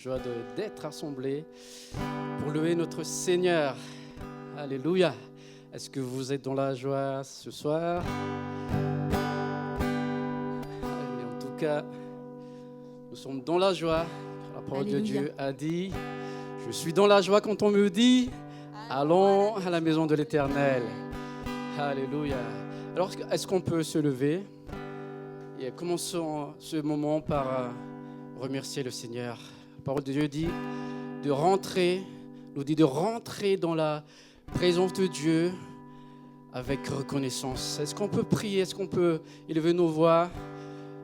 joie d'être assemblés pour louer notre Seigneur. Alléluia. Est-ce que vous êtes dans la joie ce soir? En tout cas, nous sommes dans la joie. La parole de Dieu a dit, je suis dans la joie quand on me dit, allons à la maison de l'Éternel. Alléluia. Alors, est-ce qu'on peut se lever? Et commençons ce moment par remercier le Seigneur. La parole de Dieu dit nous dit de rentrer dans la présence de Dieu avec reconnaissance. Est-ce qu'on peut prier? Est-ce qu'on peut élever nos voix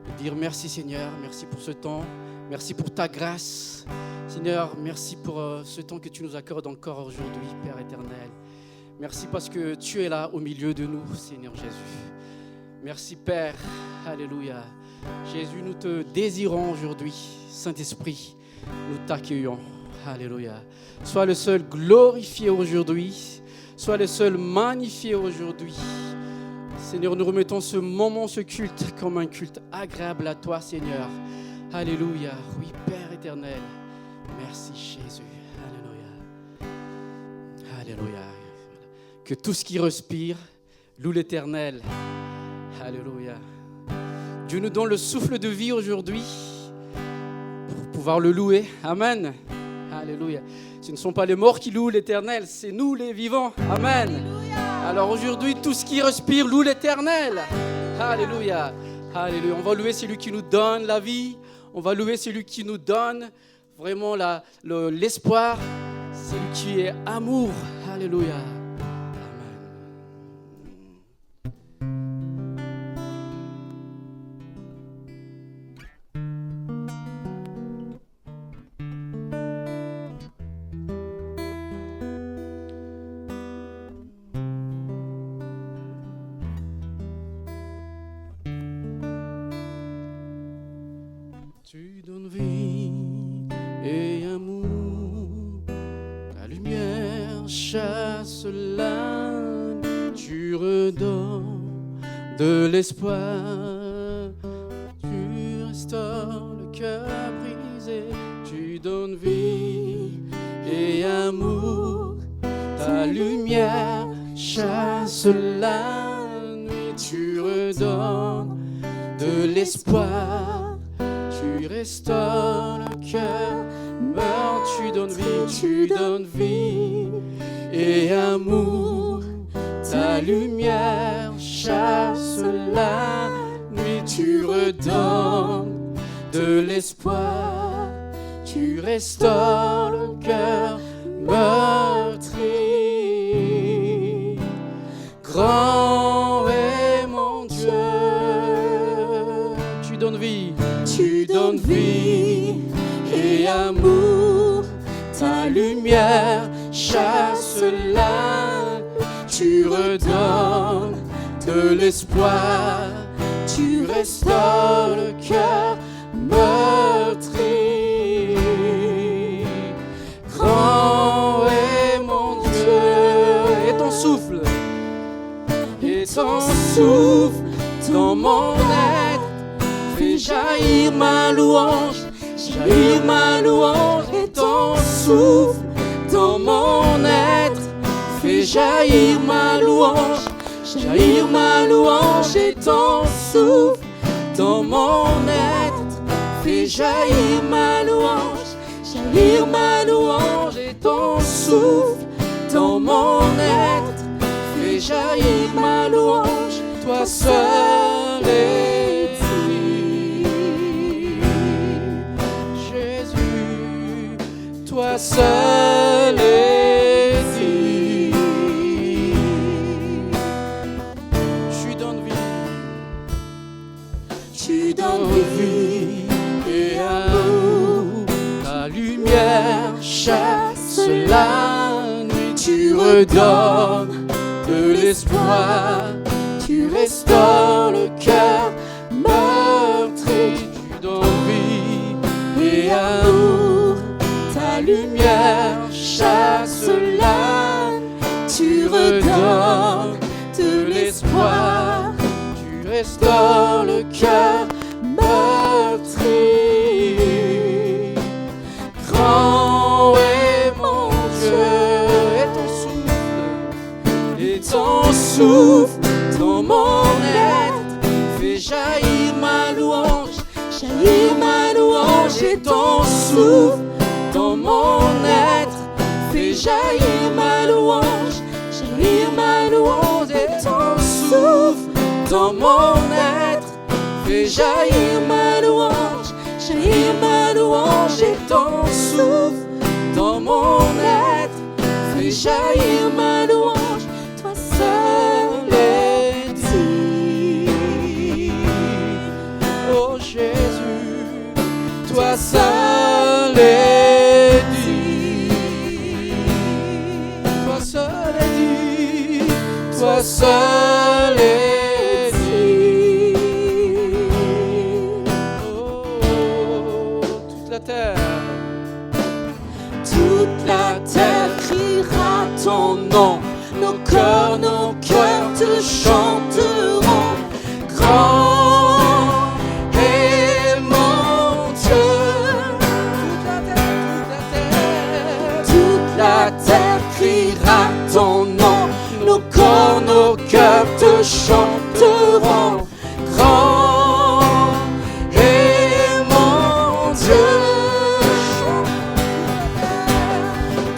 et dire merci Seigneur, merci pour ce temps, merci pour ta grâce. Seigneur, merci pour ce temps que tu nous accordes encore aujourd'hui, Père éternel. Merci parce que tu es là au milieu de nous, Seigneur Jésus. Merci Père, alléluia. Jésus, nous te désirons aujourd'hui. Saint-Esprit, nous t'accueillons. Alléluia. Sois le seul glorifié aujourd'hui. Sois le seul magnifié aujourd'hui. Seigneur, nous remettons ce moment, ce culte, comme un culte agréable à toi, Seigneur. Alléluia. Oui, Père éternel. Merci Jésus. Alléluia. Alléluia. Que tout ce qui respire loue l'Éternel. Alléluia. Dieu nous donne le souffle de vie aujourd'hui pour pouvoir le louer. Amen. Alléluia. Ce ne sont pas les morts qui louent l'Éternel, c'est nous les vivants. Amen. Alléluia. Alors aujourd'hui, tout ce qui respire loue l'Éternel. Alléluia. Alléluia. On va louer celui qui nous donne la vie. On va louer celui qui nous donne vraiment l'espoir. Celui qui est amour. Alléluia. Tu donnes vie et amour, ta lumière chasse l'âme, tu redonnes de l'espoir, tu restaures le cœur brisé, tu donnes vie et amour, ta lumière chasse la nuit, tu redonnes de l'espoir. Tu restaures le cœur mort, tu donnes vie et amour. Ta lumière chasse la nuit, tu redonnes de l'espoir. Tu restaures le cœur meurtri. Grand est mon Dieu, tu donnes vie. Tu donnes vie et amour, ta lumière chasse la, tu redonnes de l'espoir, tu restaures le cœur meurtri. Grand est mon Dieu, et ton souffle dans mon être. Fais jaillir ma louange et ton souffle dans mon être. Fais jaillir ma louange et ton souffle dans mon être. Fais jaillir ma louange et ton souffle dans mon être. Fais jaillir ma louange, toi seul est. Toi seul est dit. Tu donnes vie et amour. Ta lumière chasse la nuit. Tu redonnes de l'espoir. Tu restaures le cœur meurtri. Tu donnes vie et amour. Ta lumière chasse la, tu redonnes de l'espoir, tu restaures le cœur meurtri. Grand souffle dans mon être. Fais jaillir ma louange et ton souffle dans mon être. Fais jaillir ma louange et ton souffle dans mon être. Fais jaillir ma louange et ton souffle dans mon être. Fais jaillir ma louange, toi seul est digne. Oh Jésus, toi seul est digne. Toi seul est digne. Toi seul est digne. Oh, toute la terre criera ton nom. Nos cœurs te chanteront. Grand est mon Dieu. Toute la terre criera ton nom. Nos cœurs te chanteront. Grand est mon Dieu.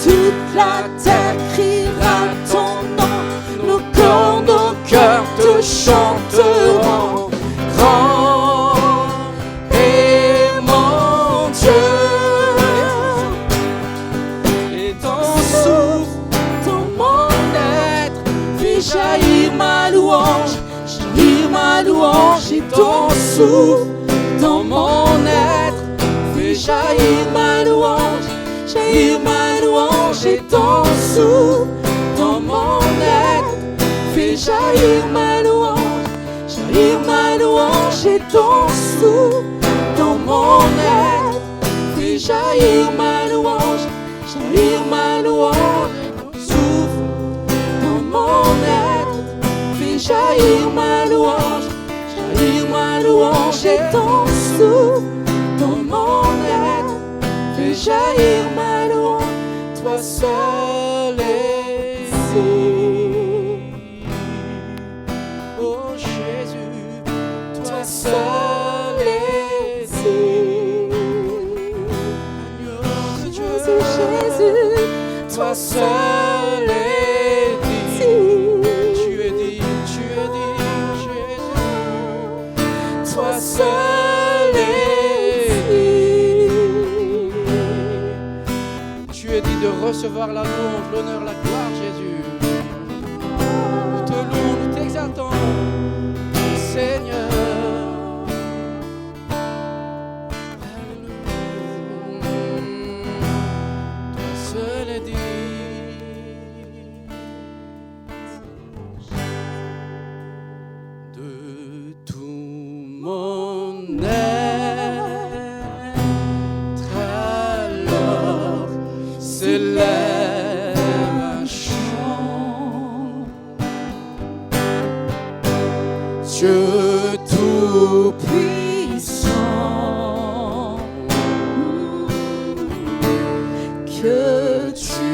Toute la terre criera ton nom. Nos cœurs te chanteront. Grand est mon Dieu. Et ton souffle dans mon être. Fais jaillir ma louange et ton souffle dans mon être. Fais jaillir ma louange et ton souffle dans mon être. Fais jaillir ma louange et ton souffle dans mon être. Fais jaillir ma louange souffle dans mon être. Fais jaillir ma louange et ton souffle dans mon être. Fais jaillir ma louange, toi seul est digne. Oh Jésus, toi seul est digne. Agneau de Dieu, Jésus, toi seul est digne. Tu es digne, Jésus. Toi seul est digne. Tu es digne de recevoir la louange, l'honneur, la gloire, Jésus. Nous te louons, nous t'exaltons, Seigneur. Toi seul est digne. De tout mon être, alors s'élève un chant. Dieu tout-puissant, que tu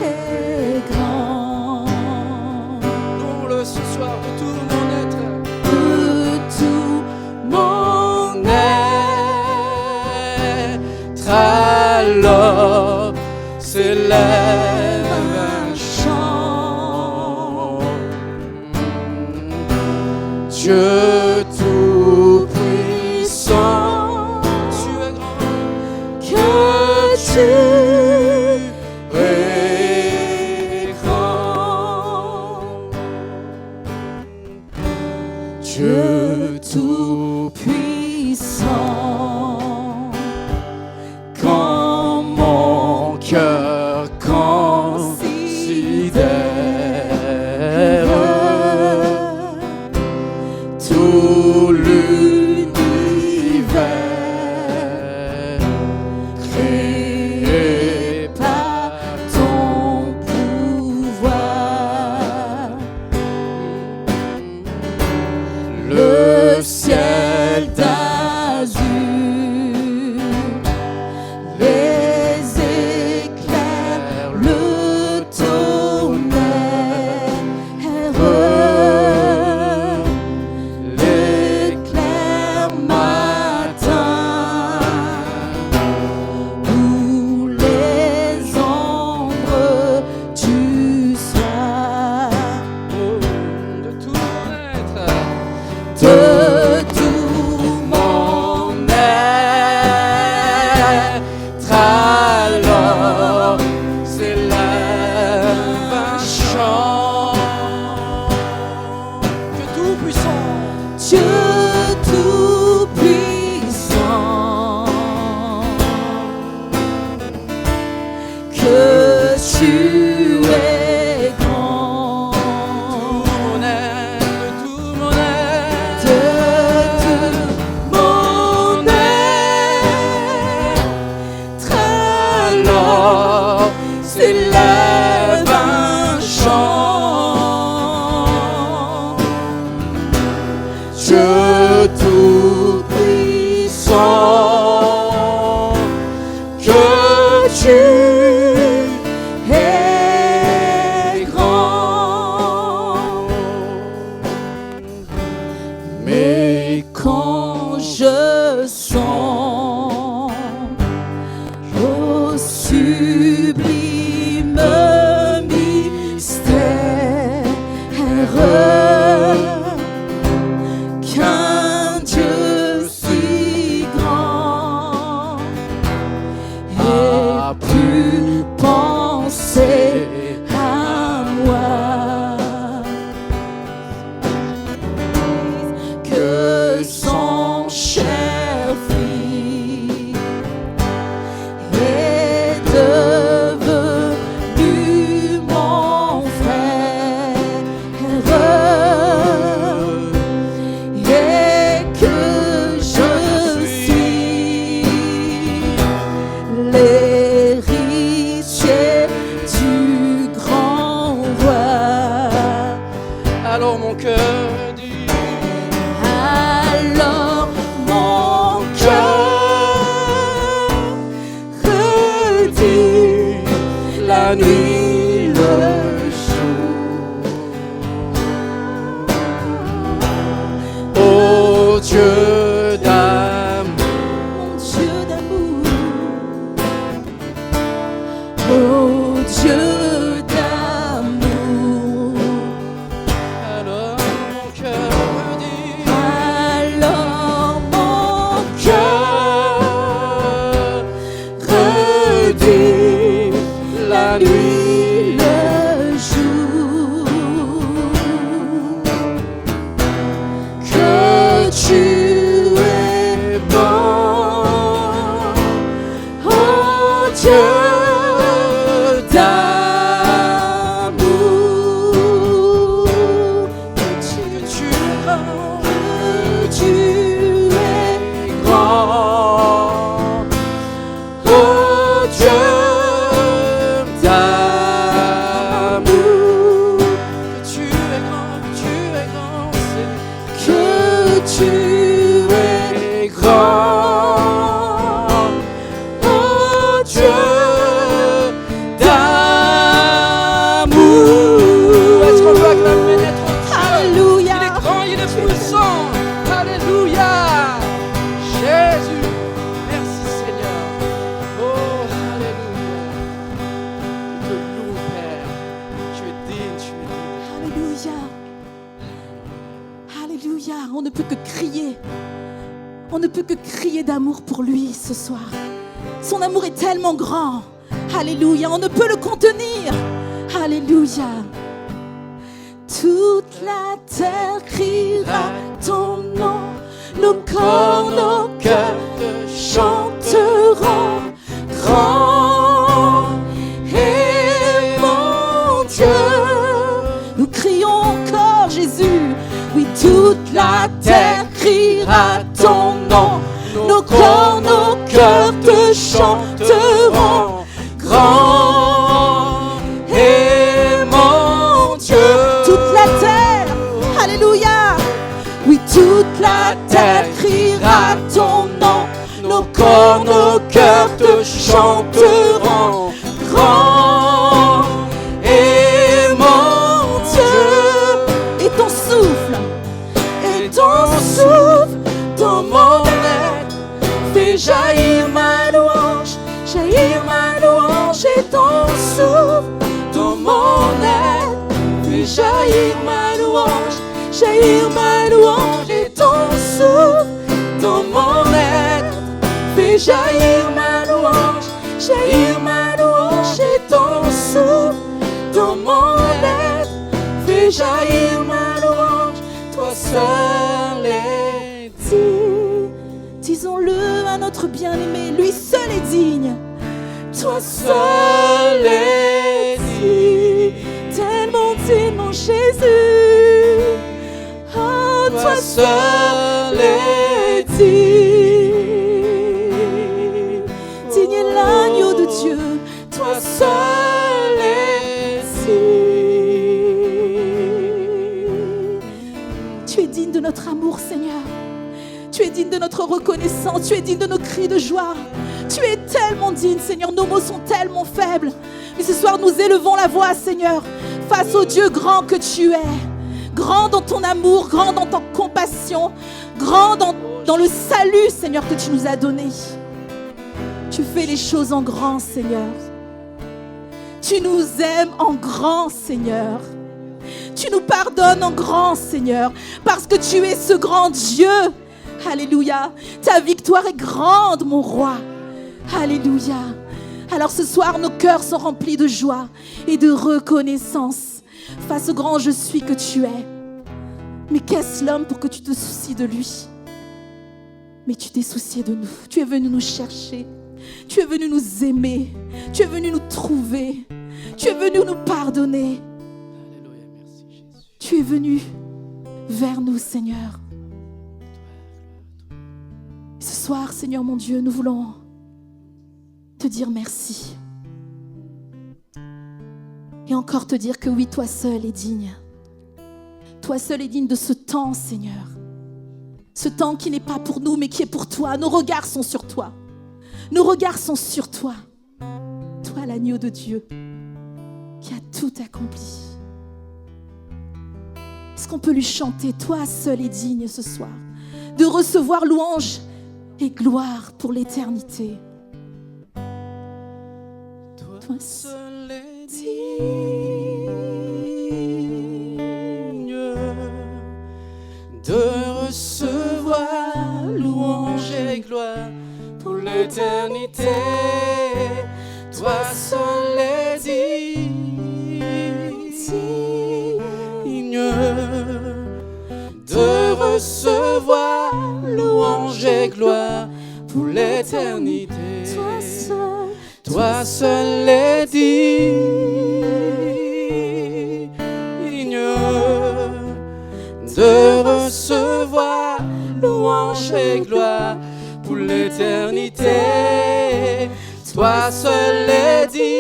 es grand. Louons-le ce soir de tout mon être. Mon être, alors s'élève un chant. Dieu tout-puissant, tu es grand, que tu es grand. Dieu tout-puissant, quand mon cœur considère tout l'univers créé par ton pouvoir, le ciel qu'un Dieu si grand ait pu penser à moi, que son cher Fils est devenu mon frère, et que je suis l'héritier du grand roi. Alors mon cœur dit, Alors mon cœur redit la nuit, le jour. ô Dieu d'amour, Mon Dieu d'amour, oh Dieu d'amour. alors mon cœur dit, Alors mon cœur redit la nuit, le jour, que tu es bon, oh Dieu d'amour, que tu es grand, tu es grand, ô Dieu d'amour, que tu es grand, c'est que tu es grand, ô Dieu d'amour. Est-ce qu'on peut acclamer notre Dieu? Alléluia. Il est grand, il est puissant. Alléluia. Jésus, merci Seigneur. Oh, alléluia. Je te loue, Père. Tu es digne, tu es digne. Alléluia. Alléluia. On ne peut que crier. On ne peut que crier d'amour pour lui ce soir. Son amour est tellement grand. Alléluia. On ne peut le contenir. Alléluia. Toute la terre criera ton nom. Nos corps, nos cœurs chanteront. Grand est mon Dieu. Nous crions encore Jésus. Oui, toute la terre criera ton nom. Nos corps, nos cœurs te chanteront. Grand est mon Dieu. Toute la terre, alléluia. Oui, toute la terre criera ton nom. Nos corps, nos cœurs te chanteront. Grand est mon Dieu. Et ton souffle, Et ton souffle dans mon être fait jaillir ma louange. jaillir ma louange. Et ton souffle dans mon être fait jaillir ma louange. Jaillir ma louange. Et ton souffle dans mon être fait jaillir ma louange. Jaillir ma louange. Et ton souffle dans mon être fait jaillir ma louange. Toi seul est Disons-le à notre bien-aimé, lui seul est digne. toi seul est digne. Tellement digne, mon Jésus. Oh, Toi seul est digne. Digne est l'agneau de Dieu. toi seul est digne. Tu es digne de notre amour, Seigneur. Tu es digne de notre reconnaissance. Tu es digne de nos cris de joie. Tu es tellement digne, Seigneur. Nos mots sont tellement faibles. Mais ce soir, nous élevons la voix, Seigneur, face au Dieu grand que tu es. Grand dans ton amour, grand dans ta compassion, grand dans le salut, Seigneur, que tu nous as donné. Tu fais les choses en grand, Seigneur. Tu nous aimes en grand, Seigneur. Tu nous pardonnes en grand, Seigneur, parce que tu es ce grand Dieu. Alléluia. Ta victoire est grande, mon roi. Alléluia. Alors ce soir, nos cœurs sont remplis de joie et de reconnaissance face au grand je suis que tu es. Mais qu'est-ce l'homme pour que tu te soucies de lui? Mais tu t'es soucié de nous. Tu es venu nous chercher. Tu es venu nous aimer. Tu es venu nous trouver. Tu es venu nous pardonner. Alléluia, merci Jésus. Tu es venu vers nous, Seigneur. Et ce soir, Seigneur mon Dieu, nous voulons te dire merci. Et encore te dire que oui, toi seul es digne. Toi seul es digne de ce temps, Seigneur. Ce temps qui n'est pas pour nous, mais qui est pour toi. Nos regards sont sur toi. Nos regards sont sur toi. Toi, l'agneau de Dieu, qui a tout accompli. Est-ce qu'on peut lui chanter? Toi seul es digne ce soir de recevoir louange et gloire pour l'éternité. Toi seul est digne de recevoir louange et gloire pour l'éternité. Toi seul est digne de recevoir louange et gloire pour l'éternité. Toi seul est digne de recevoir louange et gloire pour l'éternité. Toi seul est digne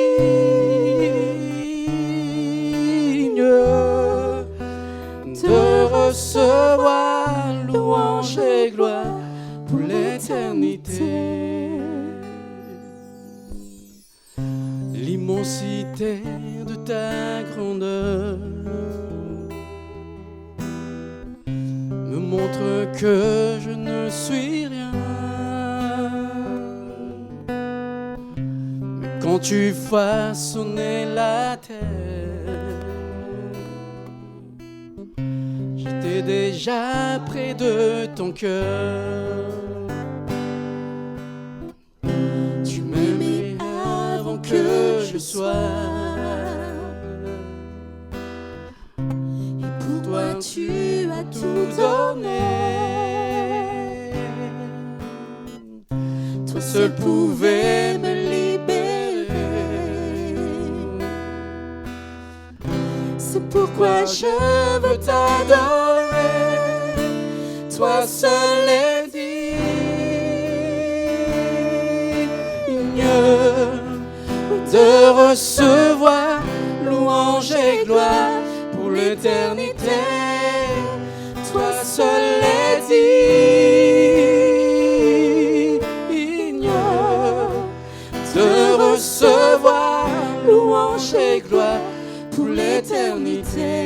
de recevoir louange et gloire pour l'éternité. L'immensité de ta grandeur me montre que je ne suis rien. Mais quand tu façonnais la terre, j'étais déjà près de ton cœur. Tu m'aimais avant que je sois. Et pour toi tu as tout donné. Toi seul pouvais me libérer. C'est pourquoi je veux t'adorer. Toi seul est digne de recevoir louange et gloire pour l'éternité. Toi seul est digne de recevoir louange et gloire pour l'éternité.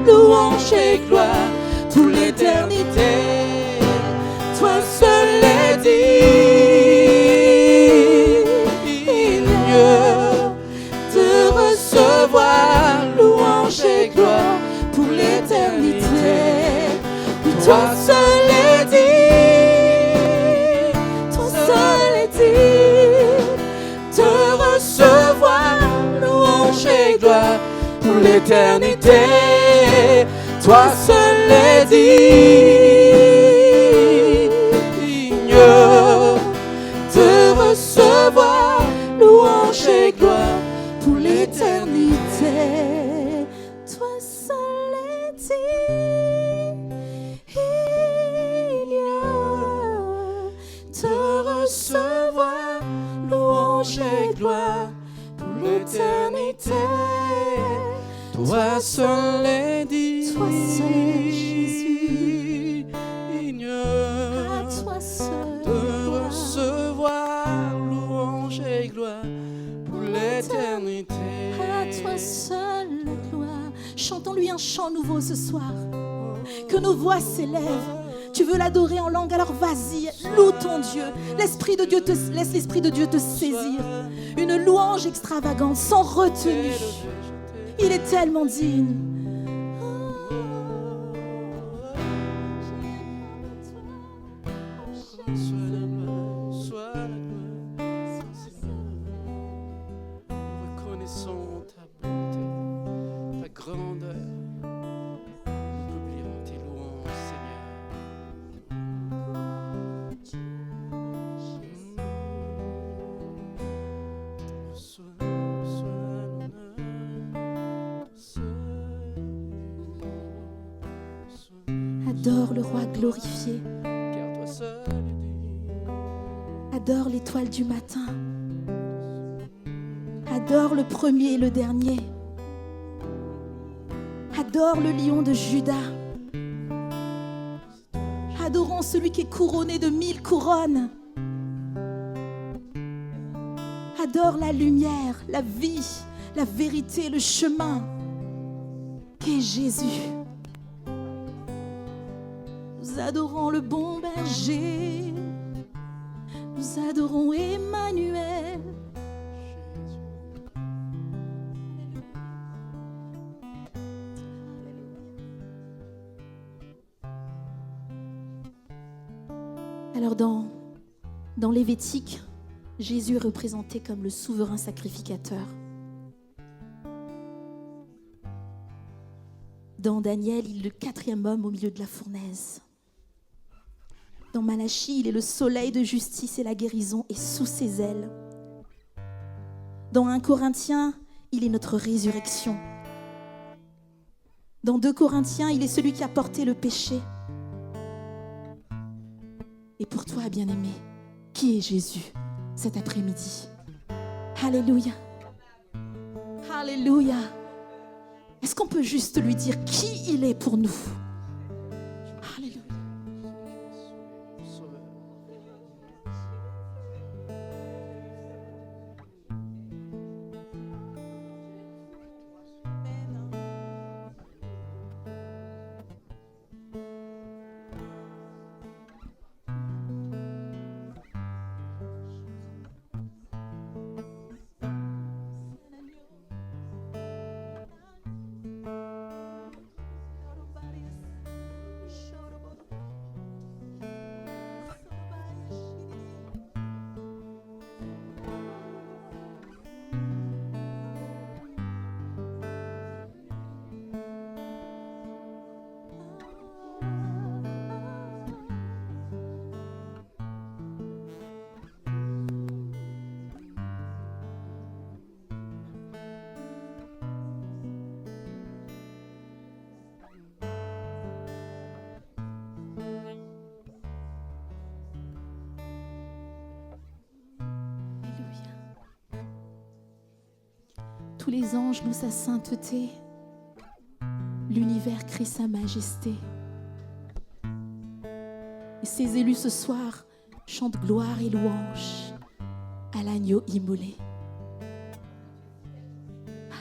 Louange et gloire pour l'éternité. Toi seul est digne de l'éternité. Toi seul est digne de recevoir louange et gloire pour l'éternité. Toi seul est digne de recevoir Louange et gloire pour l'éternité. Toi seul est digne. Toi seul, Jésus. Digne À toi seul, de recevoir louange et gloire pour l'éternité. à toi seul la gloire. Chantons-lui un chant nouveau ce soir. Que nos voix s'élèvent. Tu veux l'adorer en langue, alors vas-y, loue ton Dieu. Laisse l'Esprit de Dieu te saisir. Une louange extravagante, sans retenue. Il est tellement digne. Sois la gloire, sois la gloire, Seigneur. Reconnaissons ta bonté, ta grandeur. Nous oublions tes louanges, Seigneur. Sois l'honneur, Adore le roi glorifié. car toi seul est digne. Adore l'étoile du matin. Adore le premier et le dernier. Adore le lion de Juda. Adorons celui qui est couronné de 1000 couronnes. Adore la lumière, la vie, la vérité, le chemin, qu'est Jésus. Nous adorons le bon berger. Nous adorons Emmanuel. Alors dans Lévitique, Jésus est représenté comme le souverain sacrificateur. Dans Daniel, il est le 4e homme au milieu de la fournaise. Dans Malachie, il est le soleil de justice et la guérison est sous ses ailes. Dans 1 Corinthiens, il est notre résurrection. Dans 2 Corinthiens, il est celui qui a porté le péché. Et pour toi, bien-aimé, qui est Jésus cet après-midi? Alléluia. Alléluia. Est-ce qu'on peut juste lui dire qui il est pour nous? Alléluia. Tous les anges louent sa sainteté. L'univers crie sa majesté. Et ses élus ce soir chantent gloire et louange à l'agneau immolé.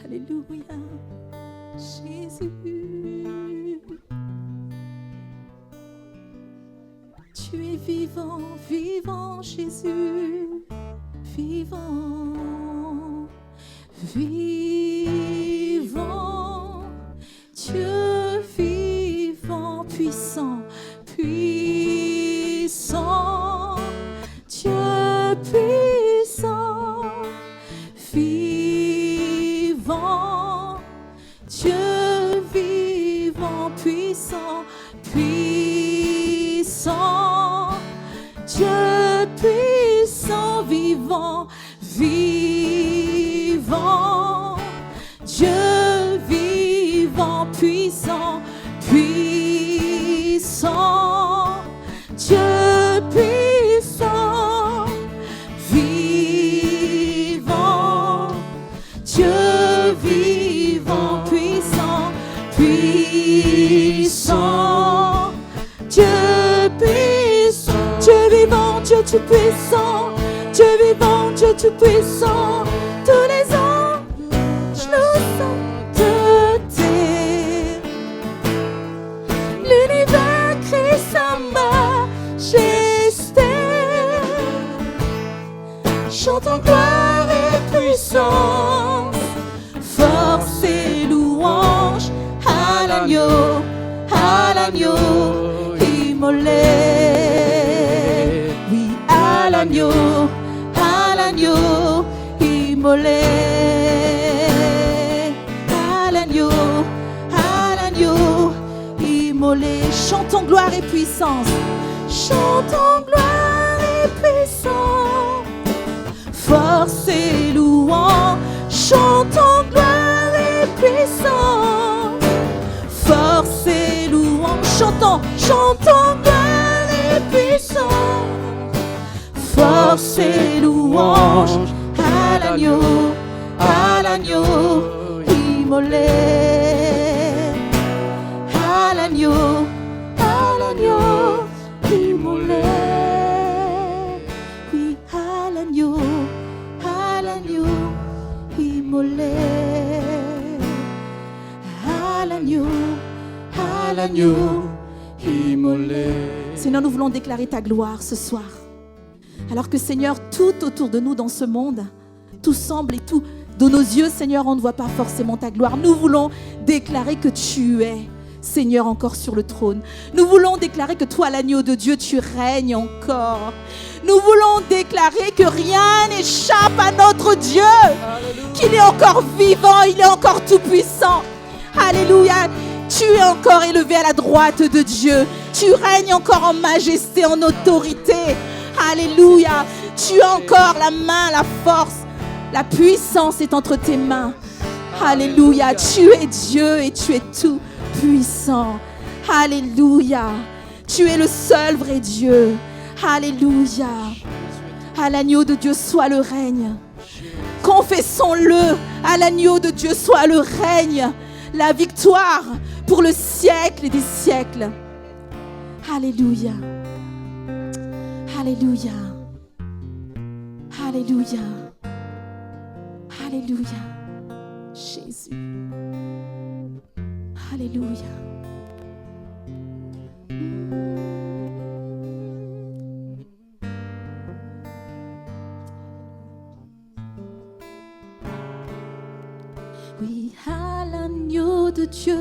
Alléluia, Jésus. Tu es vivant, vivant, Jésus, vivant. Vivant, Dieu vivant, puissant, puissant, Dieu puissant, vivant, Dieu vivant, Dieu vivant, puissant, puissant, Dieu puissant, vivant, Dieu vivant, puissant, puissant, Dieu puissant, Dieu vivant, Dieu tout puissant, Dieu vivant, Dieu tout puissant, tous les anges nous sainteté, l'univers crie sa majesté, chantant gloire et puissance, force et louange à l'agneau immolé, oui à l'agneau immolé, à l'agneau immolé, chantons gloire et puissance, chantons gloire et puissance, force et louange, chantons gloire et puissance, force et louange, chantons gloire et puissance, force et louange à l'agneau immolé, à l'agneau immolé, oui à l'agneau immolé, à l'agneau immolé. Seigneur, nous voulons déclarer ta gloire ce soir. Alors que Seigneur, tout autour de nous dans ce monde, tout semble et tout, de nos yeux, Seigneur, on ne voit pas forcément ta gloire. Nous voulons déclarer que tu es, Seigneur, encore sur le trône. Nous voulons déclarer que toi, l'agneau de Dieu, tu règnes encore. Nous voulons déclarer que rien n'échappe à notre Dieu, qu'il est encore vivant, il est encore tout puissant. Alléluia. Tu es encore élevé à la droite de Dieu. Tu règnes encore en majesté, en autorité. Alléluia. Tu as encore la main, la force. La puissance est entre tes mains. Alléluia. Tu es Dieu et tu es tout puissant. Alléluia. Tu es le seul vrai Dieu. Alléluia. À l'agneau de Dieu soit le règne. Confessons-le. À l'agneau de Dieu soit le règne. La victoire pour le siècle et des siècles. Alléluia. Alléluia. Alléluia. Alléluia. Jésus. Alléluia. Oui, à l'agneau de Dieu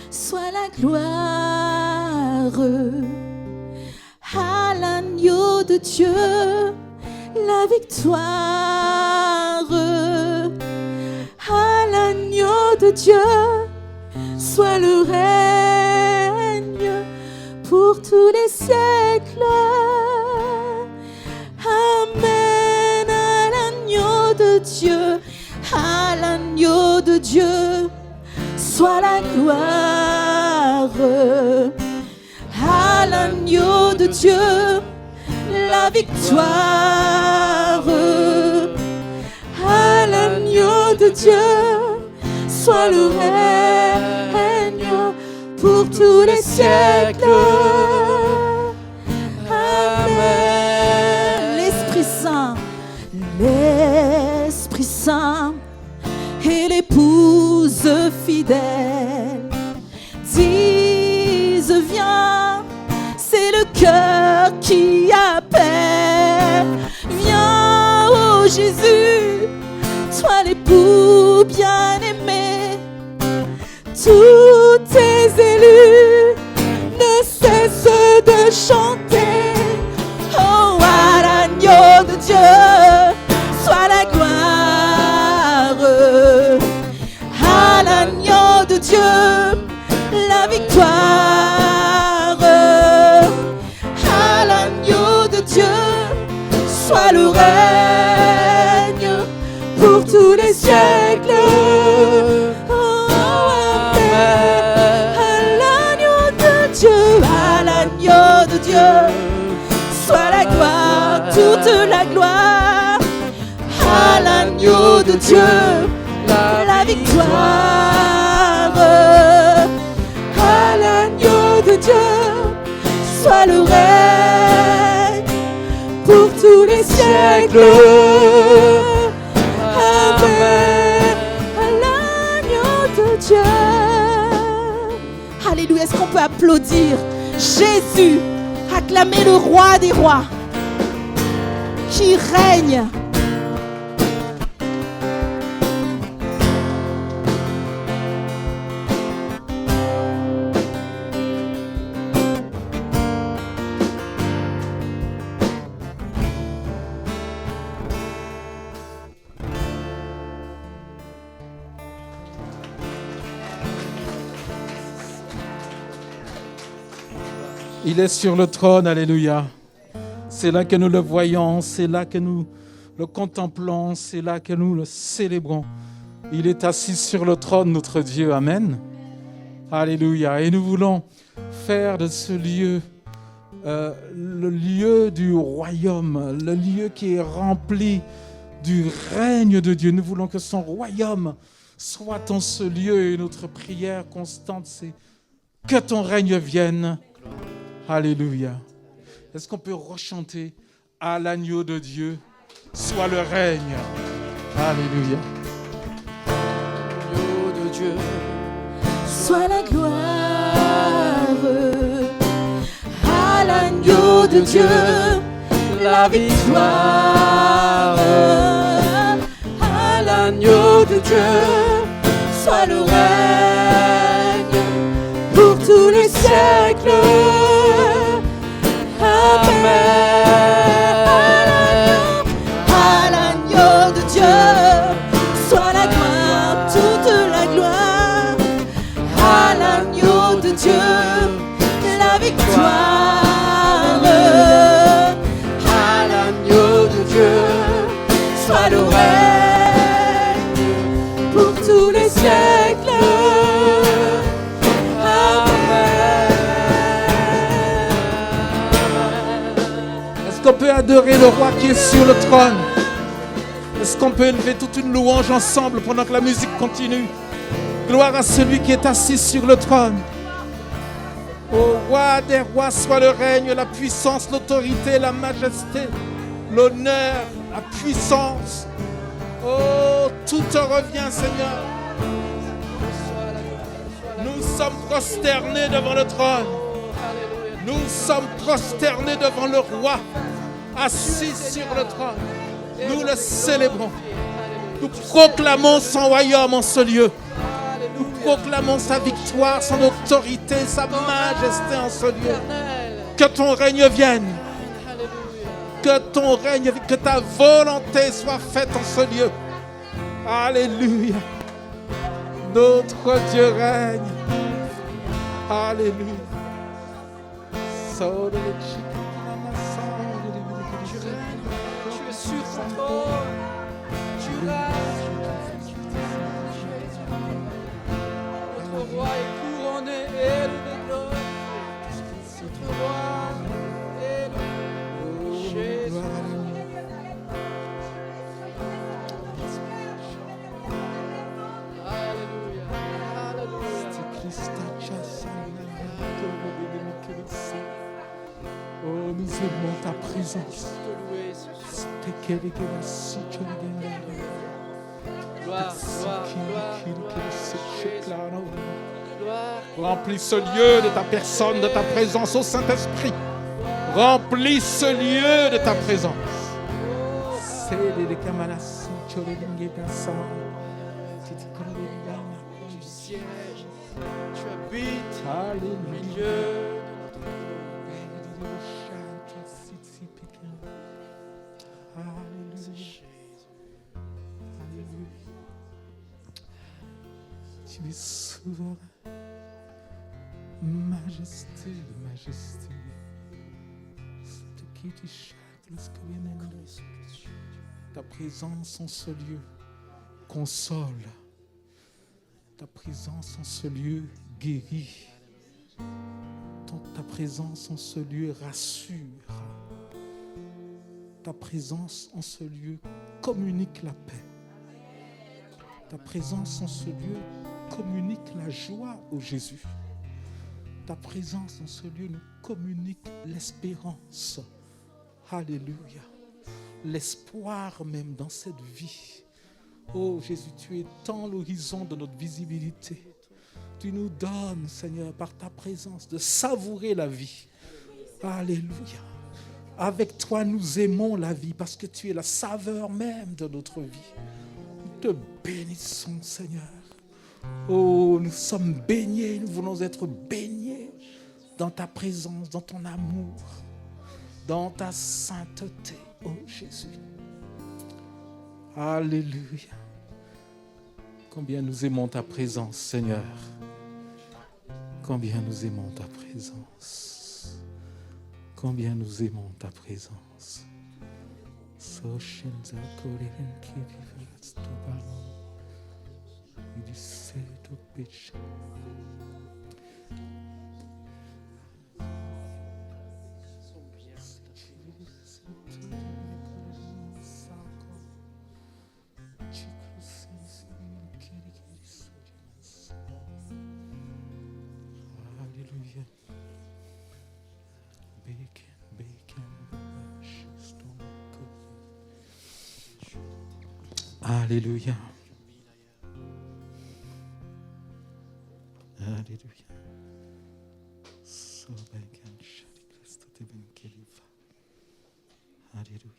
soit la gloire. À l'agneau de Dieu la victoire. À l'agneau de Dieu soit le règne pour tous les siècles. Amen. À l'agneau de Dieu, à l'agneau de Dieu soit la gloire. À l'agneau de Dieu la victoire. À l'agneau de Dieu soit le règne pour tous les siècles. Amen. L'Esprit Saint, l'Esprit Saint et l'épouse fidèle disent viens, c'est le cœur qui appelle. Viens, ô Jésus, toi l'époux bien-aimé, tous tes élus ne cessent de chanter. Oh, à l'agneau de Dieu soit la gloire. À l'agneau de Dieu la victoire. À l'agneau de Dieu soit le règne l'agneau de Dieu, la victoire. À l'agneau de Dieu, soit le règne pour tous les siècles. Amen. À l'agneau de Dieu. Alléluia. Est-ce qu'on peut applaudir Jésus, acclamer le roi des rois qui règne? Il est sur le trône, alléluia. C'est là que nous le voyons, c'est là que nous le contemplons, c'est là que nous le célébrons. Il est assis sur le trône, notre Dieu, amen. Alléluia. Et nous voulons faire de ce lieu le lieu du royaume, le lieu qui est rempli du règne de Dieu. Nous voulons que son royaume soit en ce lieu et notre prière constante, c'est que ton règne vienne. Alléluia. Est-ce qu'on peut rechanter à l'agneau de Dieu, soit le règne. Alléluia. L'agneau de Dieu, soit la gloire. À l'agneau de Dieu, la victoire. À l'agneau de Dieu, soit le règne pour tous les siècles. Amen. À l'agneau de Dieu, soit la gloire, toute la gloire. À l'agneau de Dieu, la victoire. À l'agneau de Dieu, soit le règne pour tous les siècles. Est-ce qu'on peut adorer le roi qui est sur le trône? Est-ce qu'on peut élever toute une louange ensemble pendant que la musique continue? Gloire à celui qui est assis sur le trône. Au roi des rois soit le règne, la puissance, l'autorité, la majesté, l'honneur, la puissance. Oh, tout te revient, Seigneur. Nous sommes prosternés devant le trône. Nous sommes prosternés devant le roi, assis sur le trône. Nous le célébrons. Nous proclamons son royaume en ce lieu. Nous proclamons sa victoire, son autorité, sa majesté en ce lieu. Que ton règne vienne. Que ton règne, que ta volonté soit faite en ce lieu. Alléluia. Notre Dieu règne. Alléluia. tu règnes, tu es sur ton trône, tu règnes. Notre roi est couronné, élevé de gloire. Notre roi est élevé. Jésus. Alléluia, alléluia. Oh, nous aimons ta présence. Te louer ce soir. Gloire, gloire, gloire, gloire. Gloire. Remplis ce lieu de ta personne, de ta présence, au Saint-Esprit. Remplis ce lieu de ta présence. Tu sièges, tu habites Alléluia. au milieu de notre monde. Tu es souverain, majesté, majesté. Ta présence en ce lieu console. Ta présence en ce lieu guérit. Ta présence en ce lieu rassure. Ta présence en ce lieu communique la paix. Ta présence en ce lieu communique la joie au Jésus. Ta présence en ce lieu nous communique l'espérance. Alléluia. L'espoir même dans cette vie. Oh Jésus, tu étends l'horizon de notre visibilité. Tu nous donnes, Seigneur, par ta présence, de savourer la vie. Alléluia. Avec toi, nous aimons la vie parce que tu es la saveur même de notre vie. Nous te bénissons, Seigneur. Oh, nous sommes baignés, nous voulons être baignés dans ta présence, dans ton amour, dans ta sainteté, oh Jésus. Alléluia. Combien nous aimons ta présence, Seigneur. Combien nous aimons ta présence. Combien nous aimons ta présence. Alléluia. Alléluia. Alléluia.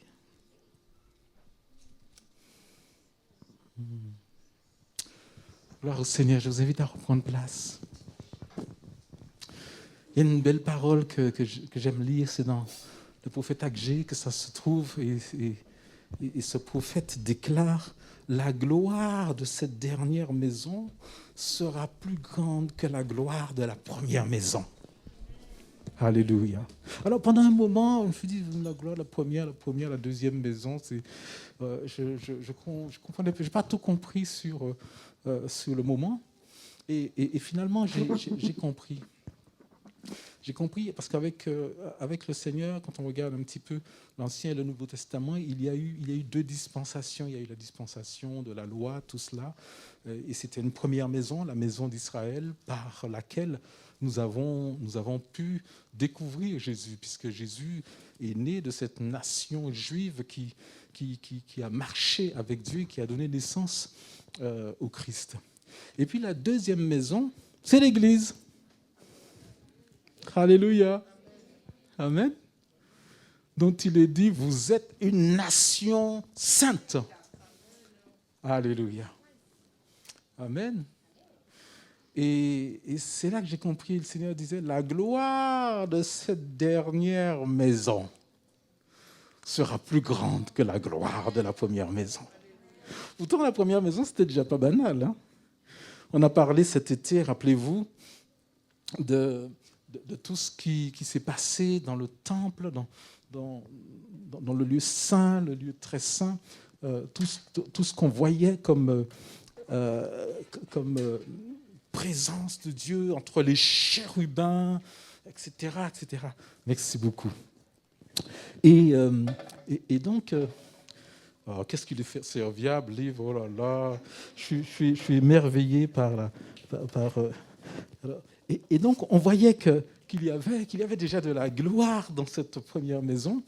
Gloire au Seigneur, je vous invite à reprendre place. Il y a une belle parole que j'aime lire, c'est dans le prophète Agé que ça se trouve, et ce prophète déclare: la gloire de cette dernière maison sera plus grande que la gloire de la première maison. Alléluia. Alors pendant un moment, je me suis dit, la gloire de la deuxième maison, je comprenais, je n'ai pas tout compris sur le moment. Et finalement, j'ai compris. J'ai compris parce qu'avec le Seigneur, quand on regarde un petit peu l'Ancien et le Nouveau Testament, il y a eu deux dispensations. Il y a eu la dispensation de la loi, tout cela. Et c'était une première maison, la maison d'Israël, par laquelle nous avons pu découvrir Jésus, puisque Jésus est né de cette nation juive qui a marché avec Dieu, qui a donné naissance au Christ. Et puis la deuxième maison, c'est l'Église. Alléluia. Amen. Dont il est dit, vous êtes une nation sainte. Alléluia. Amen. Et c'est là que j'ai compris, le Seigneur disait, la gloire de cette dernière maison sera plus grande que la gloire de la première maison. Pourtant, la première maison, c'était déjà pas banal. Hein? On a parlé cet été, rappelez-vous, de tout ce qui s'est passé dans le temple, dans le lieu saint, le lieu très saint, tout ce qu'on voyait comme présence de Dieu entre les chérubins, etc. etc. Merci beaucoup. Et donc, qu'est-ce qu'il est fait serviable, livre, oh là là, je suis émerveillé par et donc, on voyait qu'il y avait déjà de la gloire dans cette première maison.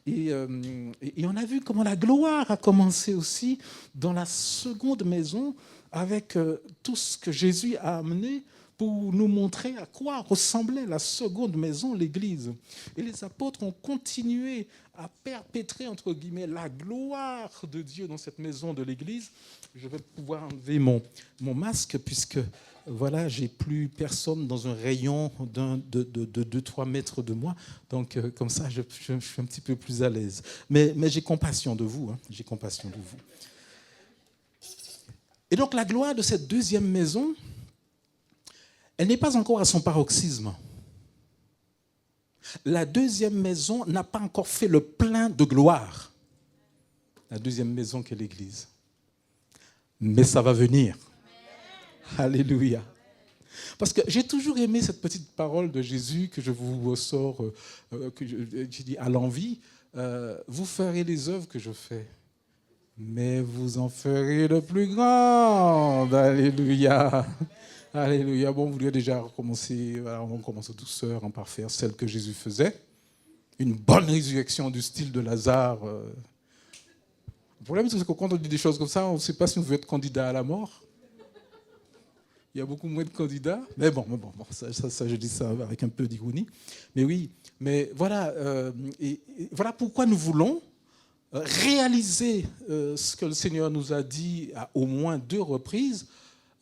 Et on a vu comment la gloire a commencé aussi dans la seconde maison avec tout ce que Jésus a amené pour nous montrer à quoi ressemblait la seconde maison, l'Église. Et les apôtres ont continué à perpétrer, entre guillemets, la gloire de Dieu dans cette maison de l'Église. Je vais pouvoir enlever mon masque puisque, voilà, j'ai plus personne dans un rayon de 2-3 mètres de moi. Donc, comme ça, je suis un petit peu plus à l'aise. Mais j'ai compassion de vous. Hein, j'ai compassion de vous. Et donc, la gloire de cette deuxième maison, elle n'est pas encore à son paroxysme. La deuxième maison n'a pas encore fait le plein de gloire. La deuxième maison qu'est l'Église. Mais ça va venir. Alléluia. Parce que j'ai toujours aimé cette petite parole de Jésus que je vous ressors, que j'ai dit à l'envi. Vous ferez les œuvres que je fais. mais vous en ferez de plus grandes. Alléluia. Alléluia. Bon, vous voulez déjà recommencer, voilà, on commence en douceur, par faire celle que Jésus faisait. Une bonne résurrection du style de Lazare. Le problème, c'est que quand on dit des choses comme ça, on ne sait pas si on veut être candidat à la mort. Il y a beaucoup moins de candidats. Mais bon, ça, je dis ça avec un peu d'ironie. Mais oui, mais voilà, et voilà pourquoi nous voulons réaliser ce que le Seigneur nous a dit à au moins 2 reprises,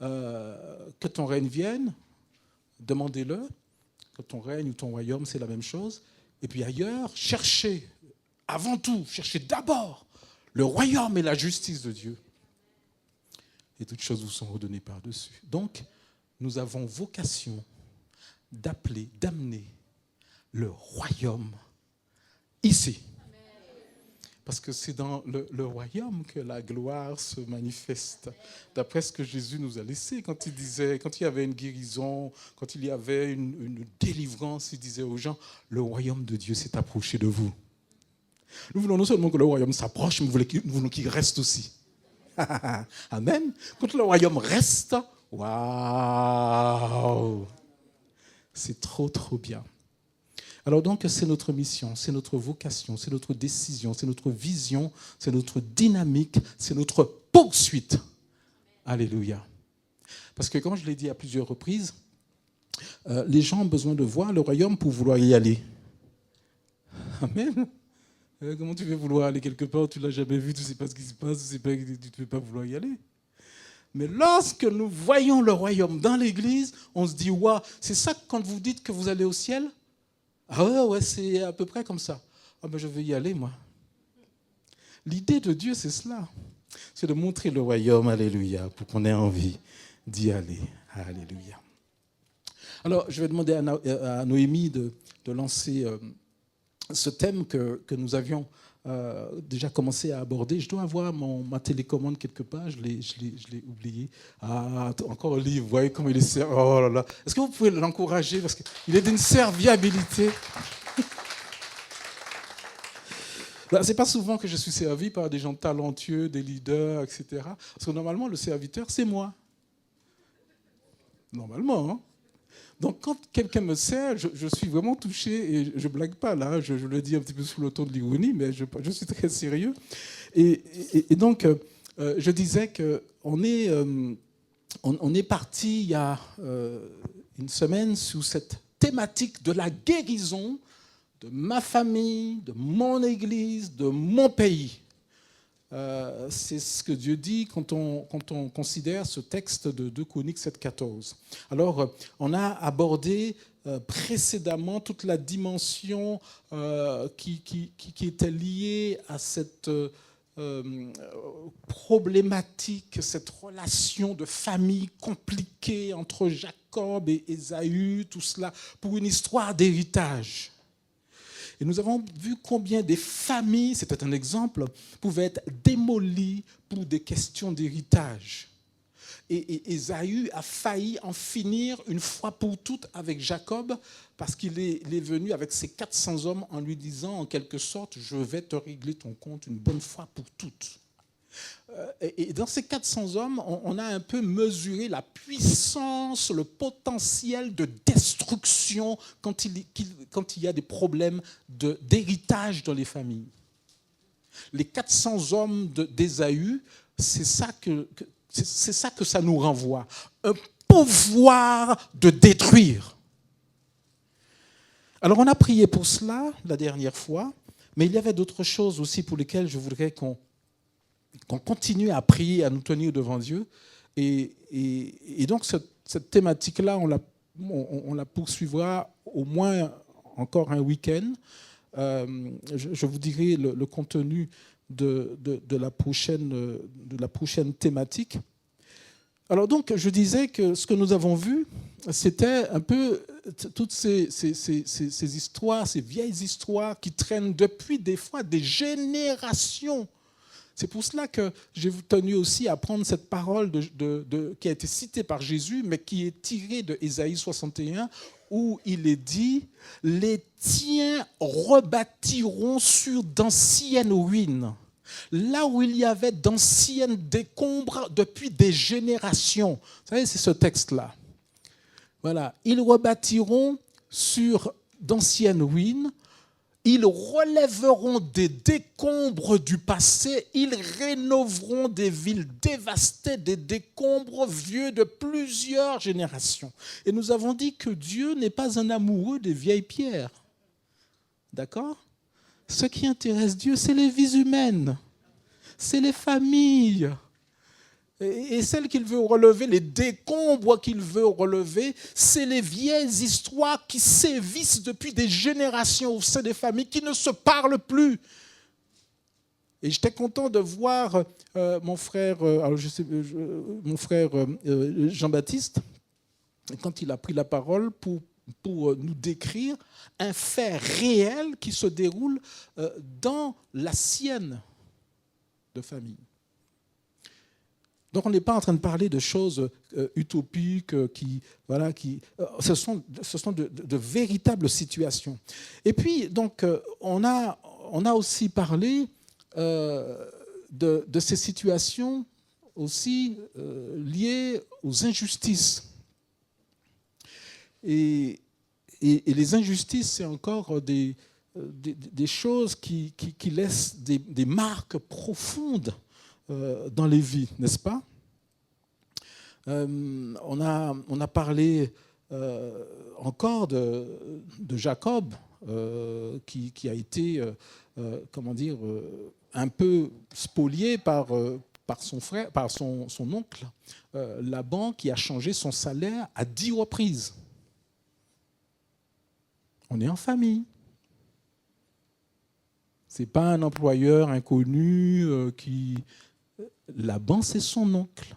que ton règne vienne, demandez-le, que ton règne ou ton royaume, c'est la même chose. Et puis ailleurs, cherchez, avant tout, cherchez d'abord le royaume et la justice de Dieu. Et toutes choses vous sont redonnées par-dessus. Donc, nous avons vocation d'appeler, d'amener le royaume ici. Parce que c'est dans le royaume que la gloire se manifeste. D'après ce que Jésus nous a laissé, quand il y avait une guérison, quand il y avait une délivrance, il disait aux gens, le royaume de Dieu s'est approché de vous. Nous voulons non seulement que le royaume s'approche, mais nous voulons qu'il reste aussi. Amen. Quand le royaume reste, waouh, c'est trop bien. Alors donc, c'est notre mission, c'est notre vocation, c'est notre décision, c'est notre vision, c'est notre dynamique, c'est notre poursuite. Alléluia. Parce que comme je l'ai dit à plusieurs reprises, les gens ont besoin de voir le royaume pour vouloir y aller. Amen. Comment tu veux vouloir aller quelque part, tu ne l'as jamais vu, tu ne sais pas ce qui se passe, tu ne peux pas vouloir y aller. Mais lorsque nous voyons le royaume dans l'église, on se dit, waouh, c'est ça quand vous dites que vous allez au ciel? Ah ouais, c'est à peu près comme ça. Ah ben je vais y aller, moi. L'idée de Dieu, c'est cela. C'est de montrer le royaume, alléluia, pour qu'on ait envie d'y aller. Alléluia. Alors, je vais demander à Noémie de lancer ce thème que nous avions déjà commencé à aborder. Je dois avoir ma télécommande quelque part, je l'ai oublié. Ah, encore un livre, vous voyez comment il est... Oh là là. Est-ce que vous pouvez l'encourager? Parce qu'il est d'une serviabilité. Ce n'est pas souvent que je suis servi par des gens talentueux, des leaders, etc. Parce que normalement, le serviteur, c'est moi. Normalement, hein. Donc, quand quelqu'un me sert, je suis vraiment touché et je ne blague pas là, je le dis un petit peu sous le ton de l'ironie, mais je suis très sérieux. Et donc, je disais qu'on est parti il y a une semaine sous cette thématique de la guérison de ma famille, de mon église, de mon pays. C'est ce que Dieu dit quand on considère ce texte de 2 Chroniques 7,14. Alors, on a abordé précédemment toute la dimension qui était liée à cette problématique, cette relation de famille compliquée entre Jacob et Ésaü, tout cela pour une histoire d'héritage. Et nous avons vu combien des familles, c'était un exemple, pouvaient être démolies pour des questions d'héritage. Et Ésaü a failli en finir une fois pour toutes avec Jacob parce qu'il est venu avec ses 400 hommes en lui disant en quelque sorte, je vais te régler ton compte une bonne fois pour toutes. Et dans ces 400 hommes, on a un peu mesuré la puissance, le potentiel de destruction quand il y a des problèmes d'héritage dans les familles. Les 400 hommes d'Ésaü, c'est ça que ça nous renvoie. Un pouvoir de détruire. Alors on a prié pour cela la dernière fois, mais il y avait d'autres choses aussi pour lesquelles je voudrais qu'on continue à prier, à nous tenir devant Dieu. Et donc, cette thématique-là, on la poursuivra au moins encore un week-end. Je vous dirai le contenu de la prochaine thématique. Alors donc, je disais que ce que nous avons vu, c'était un peu toutes ces histoires, ces vieilles histoires qui traînent depuis des fois des générations. C'est pour cela que j'ai tenu aussi à prendre cette parole qui a été citée par Jésus, mais qui est tirée de Ésaïe 61, où il est dit « Les tiens rebâtiront sur d'anciennes ruines. Là où il y avait d'anciennes décombres depuis des générations. Vous savez, c'est ce texte-là. Voilà. Ils rebâtiront sur d'anciennes ruines. Ils relèveront des décombres du passé. Ils rénoveront des villes dévastées, des décombres vieux de plusieurs générations. Et nous avons dit que Dieu n'est pas un amoureux des vieilles pierres. D'accord ? Ce qui intéresse Dieu, c'est les vies humaines. C'est les familles. Et celles qu'il veut relever, les décombres qu'il veut relever, c'est les vieilles histoires qui sévissent depuis des générations. C'est des familles qui ne se parlent plus. Et j'étais content de voir mon frère Jean-Baptiste, quand il a pris la parole pour nous décrire un fait réel qui se déroule dans la sienne de famille. Donc on n'est pas en train de parler de choses utopiques, ce sont de véritables situations. Et puis donc on a aussi parlé de ces situations aussi liées aux injustices. Et les injustices, c'est encore des choses qui laissent des marques profondes dans les vies, n'est-ce pas ? On a parlé encore de Jacob, qui a été, un peu spolié par son frère, par son oncle, Laban, qui a changé son salaire à 10 reprises. On est en famille. Ce n'est pas un employeur inconnu qui... Laban, c'est son oncle.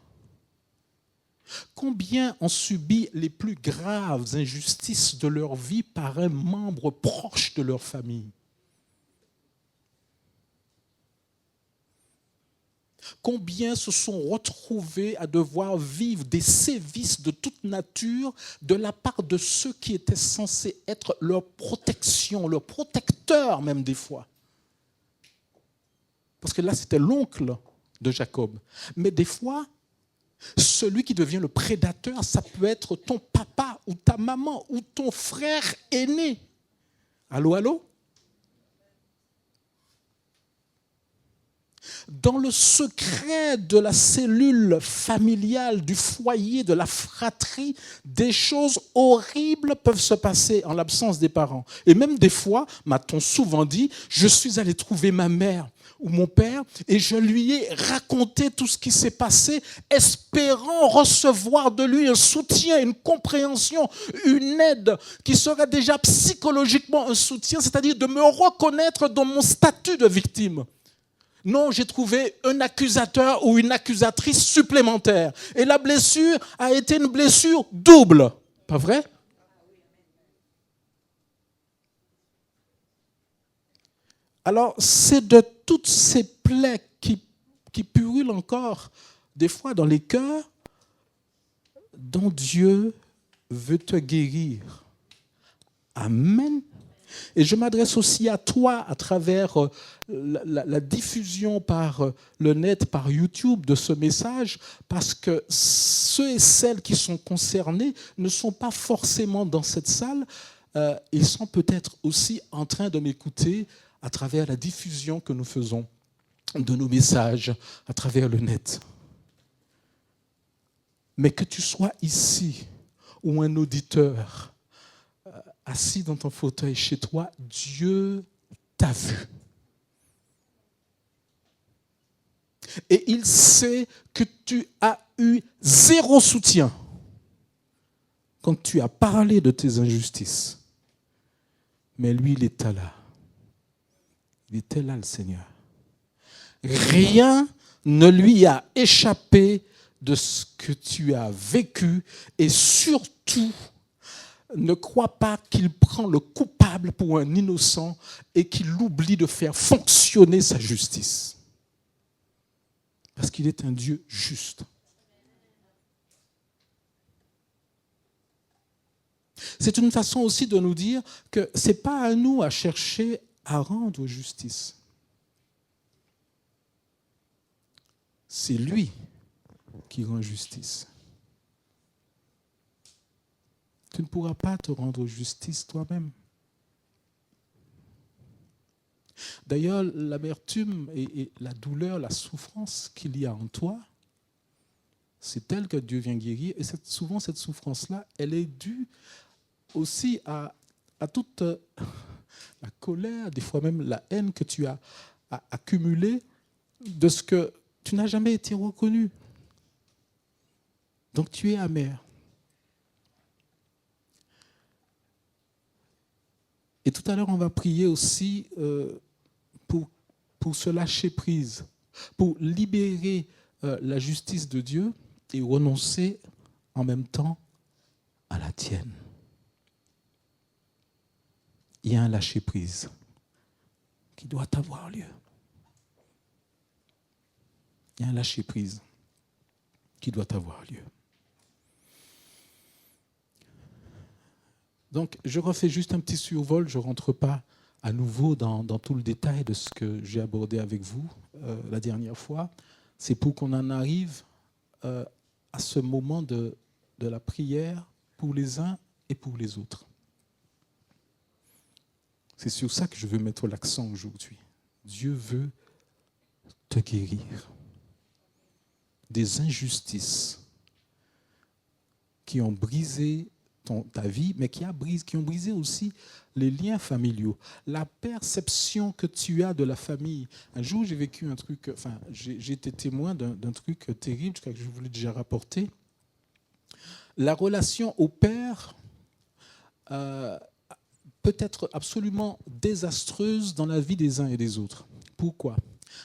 Combien ont subi les plus graves injustices de leur vie par un membre proche de leur famille ? Combien se sont retrouvés à devoir vivre des sévices de toute nature de la part de ceux qui étaient censés être leur protection, leur protecteur même des fois ? Parce que là, c'était l'oncle de Jacob. Mais des fois, celui qui devient le prédateur, ça peut être ton papa ou ta maman ou ton frère aîné. Allô, allô ? Dans le secret de la cellule familiale, du foyer, de la fratrie, des choses horribles peuvent se passer en l'absence des parents. Et même des fois, m'a-t-on souvent dit, je suis allé trouver ma mère ou mon père et je lui ai raconté tout ce qui s'est passé, espérant recevoir de lui un soutien, une compréhension, une aide qui serait déjà psychologiquement un soutien, c'est-à-dire de me reconnaître dans mon statut de victime. Non, j'ai trouvé un accusateur ou une accusatrice supplémentaire. Et la blessure a été une blessure double. Pas vrai ? Alors, c'est de toutes ces plaies qui purulent encore, des fois dans les cœurs, dont Dieu veut te guérir. Amen. Et je m'adresse aussi à toi à travers la diffusion par le net, par YouTube de ce message, parce que ceux et celles qui sont concernés ne sont pas forcément dans cette salle, ils sont peut-être aussi en train de m'écouter à travers la diffusion que nous faisons de nos messages à travers le net. Mais que tu sois ici ou un auditeur, assis dans ton fauteuil chez toi, Dieu t'a vu. Et il sait que tu as eu zéro soutien quand tu as parlé de tes injustices. Mais lui, il était là. Il était là, le Seigneur. Rien ne lui a échappé de ce que tu as vécu et surtout, ne crois pas qu'il prend le coupable pour un innocent et qu'il oublie de faire fonctionner sa justice. Parce qu'il est un Dieu juste. C'est une façon aussi de nous dire que ce n'est pas à nous à chercher à rendre justice. c'est lui qui rend justice. Tu ne pourras pas te rendre justice toi-même. D'ailleurs, l'amertume et la douleur, la souffrance qu'il y a en toi, c'est elle que Dieu vient guérir. Et souvent, cette souffrance-là, elle est due aussi à toute la colère, des fois même la haine que tu as accumulée de ce que tu n'as jamais été reconnu. Donc tu es amer. Et tout à l'heure, on va prier aussi pour se lâcher prise, pour libérer la justice de Dieu et renoncer en même temps à la tienne. Il y a un lâcher prise qui doit avoir lieu. Il y a un lâcher prise qui doit avoir lieu. Donc, je refais juste un petit survol, je ne rentre pas à nouveau dans tout le détail de ce que j'ai abordé avec vous la dernière fois. C'est pour qu'on en arrive à ce moment de la prière pour les uns et pour les autres. C'est sur ça que je veux mettre l'accent aujourd'hui. Dieu veut te guérir des injustices qui ont brisé ta vie, mais qui ont brisé aussi les liens familiaux, la perception que tu as de la famille. Un jour, j'ai vécu un truc, j'ai été témoin d'un truc terrible, que je vous l'ai déjà rapporté. La relation au père peut être absolument désastreuse dans la vie des uns et des autres. Pourquoi ?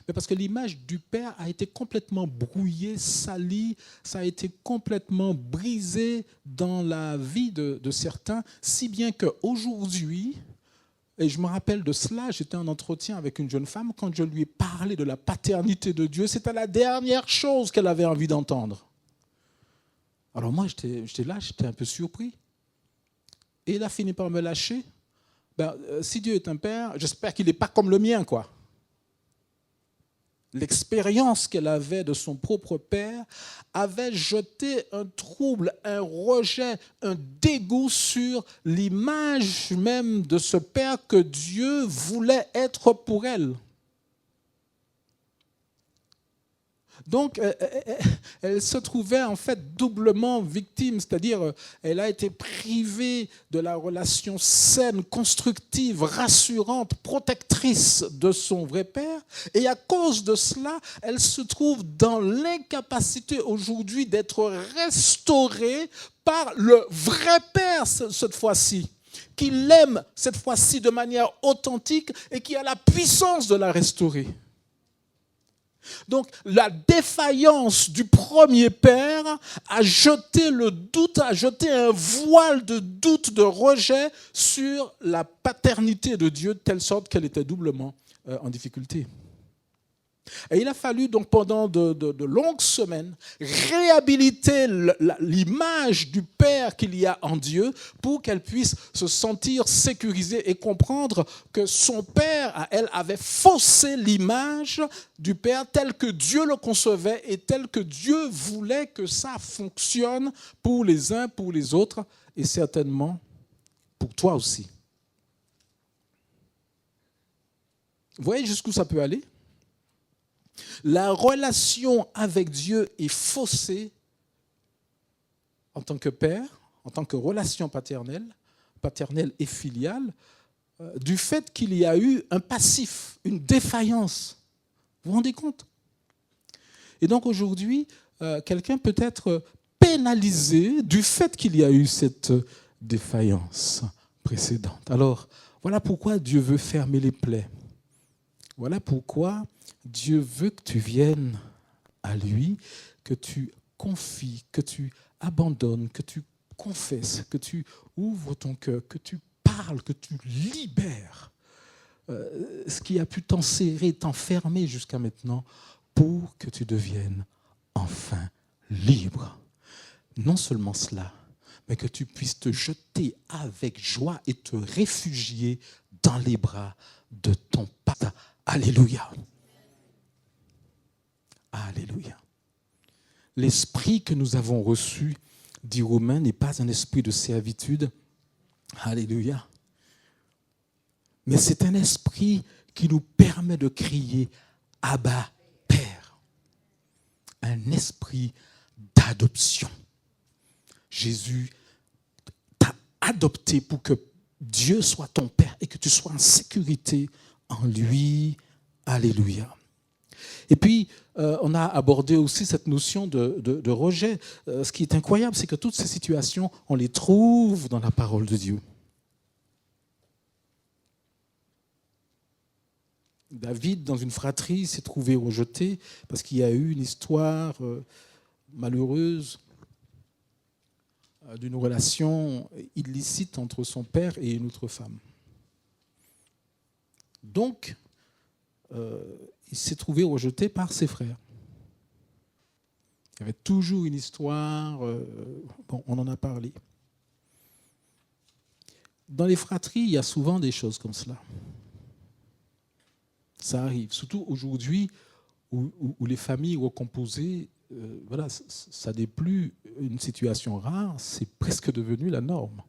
Mais parce que l'image du Père a été complètement brouillée, salie, ça a été complètement brisé dans la vie de certains, si bien qu'aujourd'hui, et je me rappelle de cela, j'étais en entretien avec une jeune femme, quand je lui ai parlé de la paternité de Dieu, c'était la dernière chose qu'elle avait envie d'entendre. Alors moi, j'étais là, j'étais un peu surpris. Et il a fini par me lâcher. Si Dieu est un Père, j'espère qu'il n'est pas comme le mien, quoi. L'expérience qu'elle avait de son propre père avait jeté un trouble, un rejet, un dégoût sur l'image même de ce père que Dieu voulait être pour elle. Donc, elle se trouvait en fait doublement victime, c'est-à-dire elle a été privée de la relation saine, constructive, rassurante, protectrice de son vrai père. Et à cause de cela, elle se trouve dans l'incapacité aujourd'hui d'être restaurée par le vrai père cette fois-ci, qui l'aime cette fois-ci de manière authentique et qui a la puissance de la restaurer. Donc, la défaillance du premier père a jeté le doute, a jeté un voile de doute, de rejet sur la paternité de Dieu, de telle sorte qu'elle était doublement en difficulté. Et il a fallu donc pendant de longues semaines réhabiliter l'image du Père qu'il y a en Dieu pour qu'elle puisse se sentir sécurisée et comprendre que son Père, à elle, avait faussé l'image du Père tel que Dieu le concevait et tel que Dieu voulait que ça fonctionne pour les uns, pour les autres et certainement pour toi aussi. Vous voyez jusqu'où ça peut aller ? La relation avec Dieu est faussée en tant que père, en tant que relation paternelle et filiale, du fait qu'il y a eu un passif, une défaillance. Vous vous rendez compte ? Et donc aujourd'hui, quelqu'un peut être pénalisé du fait qu'il y a eu cette défaillance précédente. Alors, voilà pourquoi Dieu veut fermer les plaies. Voilà pourquoi Dieu veut que tu viennes à lui, que tu confies, que tu abandonnes, que tu confesses, que tu ouvres ton cœur, que tu parles, que tu libères ce qui a pu t'enserrer, t'enfermer jusqu'à maintenant pour que tu deviennes enfin libre. Non seulement cela, mais que tu puisses te jeter avec joie et te réfugier dans les bras de ton Père. Alléluia. Alléluia. l'esprit que nous avons reçu, dit Romain, n'est pas un esprit de servitude. Alléluia. Mais c'est un esprit qui nous permet de crier « Abba, Père ». Un esprit d'adoption. Jésus t'a adopté pour que Dieu soit ton Père et que tu sois en sécurité en lui. Alléluia. Et puis, on a abordé aussi cette notion de rejet. Ce qui est incroyable, c'est que toutes ces situations, on les trouve dans la parole de Dieu. David, dans une fratrie, s'est trouvé rejeté parce qu'il y a eu une histoire malheureuse d'une relation illicite entre son père et une autre femme. Donc, il s'est trouvé rejeté par ses frères. Il y avait toujours une histoire, bon, on en a parlé. Dans les fratries, il y a souvent des choses comme cela. Ça arrive, surtout aujourd'hui où les familles recomposées, voilà, ça n'est plus une situation rare, c'est presque devenu la norme.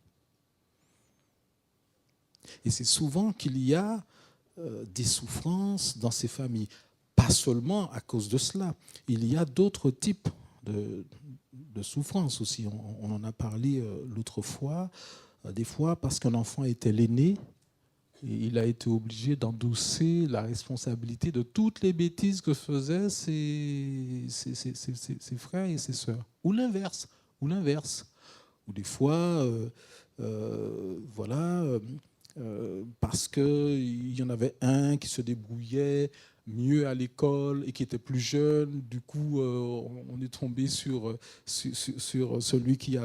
Et c'est souvent qu'il y a des souffrances dans ces familles. Pas seulement à cause de cela. Il y a d'autres types de souffrances aussi. On en a parlé l'autre fois. Des fois, parce qu'un enfant était l'aîné, il a été obligé d'endosser la responsabilité de toutes les bêtises que faisaient ses frères et ses sœurs. Ou l'inverse. Ou des fois, voilà, parce qu'il y en avait un qui se débrouillait mieux à l'école et qui était plus jeune. Du coup, on est tombé sur celui qui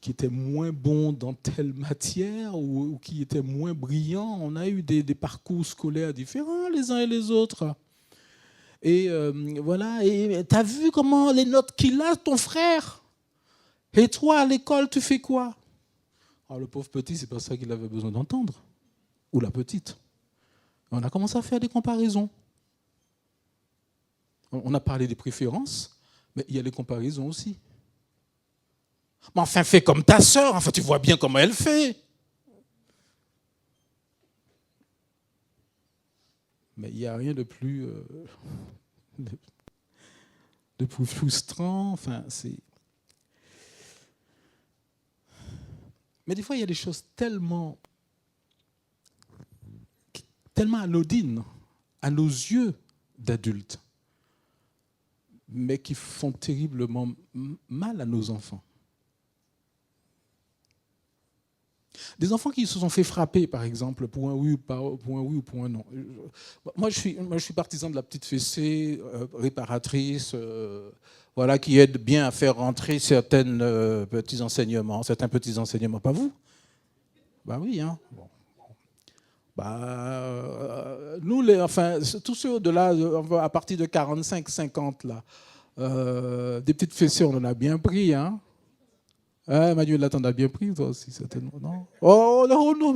était moins bon dans telle matière ou qui était moins brillant. On a eu des parcours scolaires différents les uns et les autres. Et voilà, et tu as vu comment les notes qu'il a, ton frère? Et toi, à l'école, tu fais quoi? Alors, le pauvre petit, c'est pas ça qu'il avait besoin d'entendre. Ou la petite. On a commencé à faire des comparaisons. On a parlé des préférences, mais il y a les comparaisons aussi. Mais enfin, fais comme ta sœur, enfin, tu vois bien comment elle fait. Mais il n'y a rien de plus, de plus frustrant. Enfin, c'est... Mais des fois, il y a des choses tellement anodines à nos yeux d'adultes, mais qui font terriblement mal à nos enfants. Des enfants qui se sont fait frapper, par exemple, pour un oui ou pour un non. Moi, je suis partisan de la petite fessée réparatrice, voilà, qui aide bien à faire rentrer certains petits enseignements. Pas vous? Bah oui, hein. Bon. Nous, tous ceux au-delà, à partir de 45, 50, là, des petites fessées, on en a bien pris, hein. Manuel, là, t'en as bien pris, toi aussi, certainement, non? Oh non, non,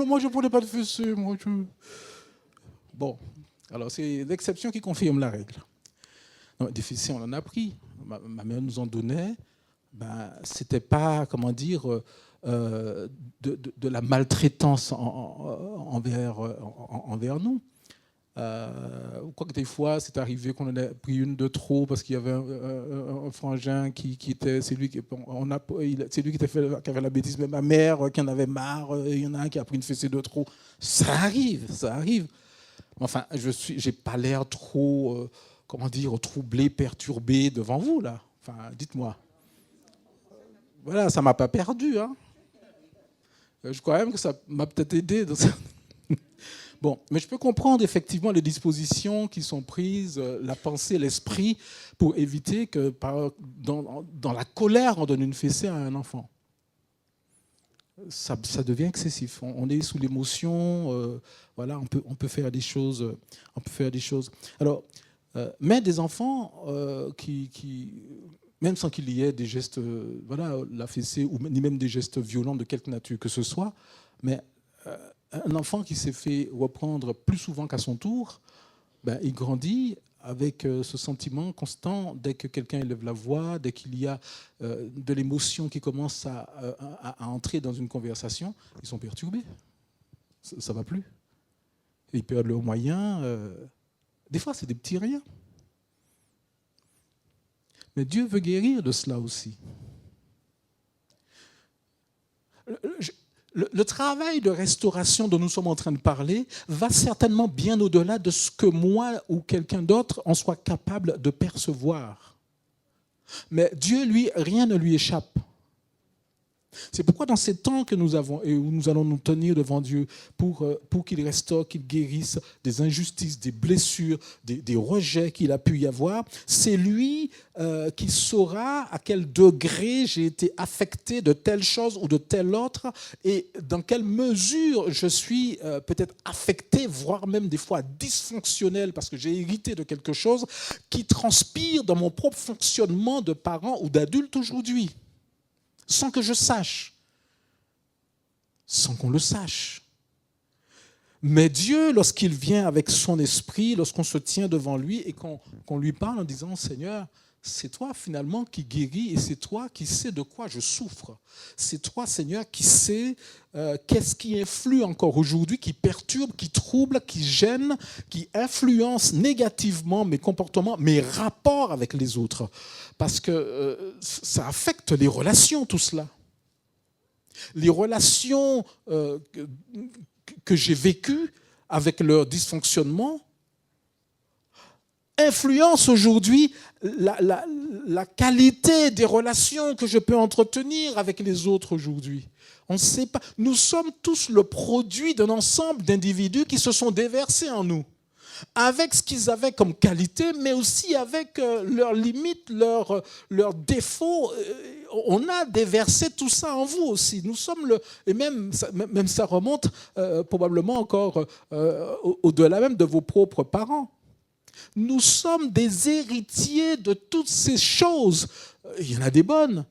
moi, je ne prenais pas de fessées, moi, Bon, alors, c'est l'exception qui confirme la règle. Non, des fessées, on en a pris. Ma mère nous en donnait. C'était pas, comment dire... de la maltraitance envers nous. Quoique des fois, c'est arrivé qu'on en a pris une de trop parce qu'il y avait un frangin qui était... C'est lui qui avait la bêtise, mais ma mère qui en avait marre, il y en a un qui a pris une fessée de trop. Ça arrive. Enfin, j'ai pas l'air trop, troublé, perturbé devant vous, là. Enfin, dites-moi. Voilà, ça ne m'a pas perdu, hein. Je crois même que ça m'a peut-être aidé. Bon, mais je peux comprendre effectivement les dispositions qui sont prises, la pensée, l'esprit, pour éviter que dans la colère, on donne une fessée à un enfant. Ça devient excessif. On est sous l'émotion. Voilà, on peut faire des choses. Alors, mais des enfants même sans qu'il y ait des gestes, la fessée, ou ni même des gestes violents de quelque nature que ce soit, mais un enfant qui s'est fait reprendre plus souvent qu'à son tour, il grandit avec ce sentiment constant, dès que quelqu'un élève la voix, dès qu'il y a de l'émotion qui commence à entrer dans une conversation, ils sont perturbés. Ça ne va plus. Ils perdent leurs moyens. Des fois, c'est des petits riens. Mais Dieu veut guérir de cela aussi. Le travail de restauration dont nous sommes en train de parler va certainement bien au-delà de ce que moi ou quelqu'un d'autre en soit capable de percevoir. Mais Dieu, lui, rien ne lui échappe. C'est pourquoi dans ces temps que nous avons et où nous allons nous tenir devant Dieu pour qu'il restaure, qu'il guérisse des injustices, des blessures, des rejets qu'il a pu y avoir, c'est lui qui saura à quel degré j'ai été affecté de telle chose ou de telle autre et dans quelle mesure je suis peut-être affecté, voire même des fois dysfonctionnel parce que j'ai hérité de quelque chose qui transpire dans mon propre fonctionnement de parent ou d'adulte aujourd'hui. Sans que je sache, sans qu'on le sache. Mais Dieu, lorsqu'il vient avec son esprit, lorsqu'on se tient devant lui et qu'on lui parle en disant « Seigneur, c'est toi finalement qui guéris et c'est toi qui sais de quoi je souffre. C'est toi, Seigneur, qui sais qu'est-ce qui influe encore aujourd'hui, qui perturbe, qui trouble, qui gêne, qui influence négativement mes comportements, mes rapports avec les autres. » Parce que ça affecte les relations, tout cela. Les relations que j'ai vécues avec leur dysfonctionnement influencent aujourd'hui la qualité des relations que je peux entretenir avec les autres aujourd'hui. On ne sait pas. Nous sommes tous le produit d'un ensemble d'individus qui se sont déversés en nous, avec ce qu'ils avaient comme qualité, mais aussi avec leurs limites, leurs défauts. On a déversé tout ça en vous aussi. Nous sommes et même ça remonte probablement encore au-delà même de vos propres parents. Nous sommes des héritiers de toutes ces choses. Il y en a des bonnes,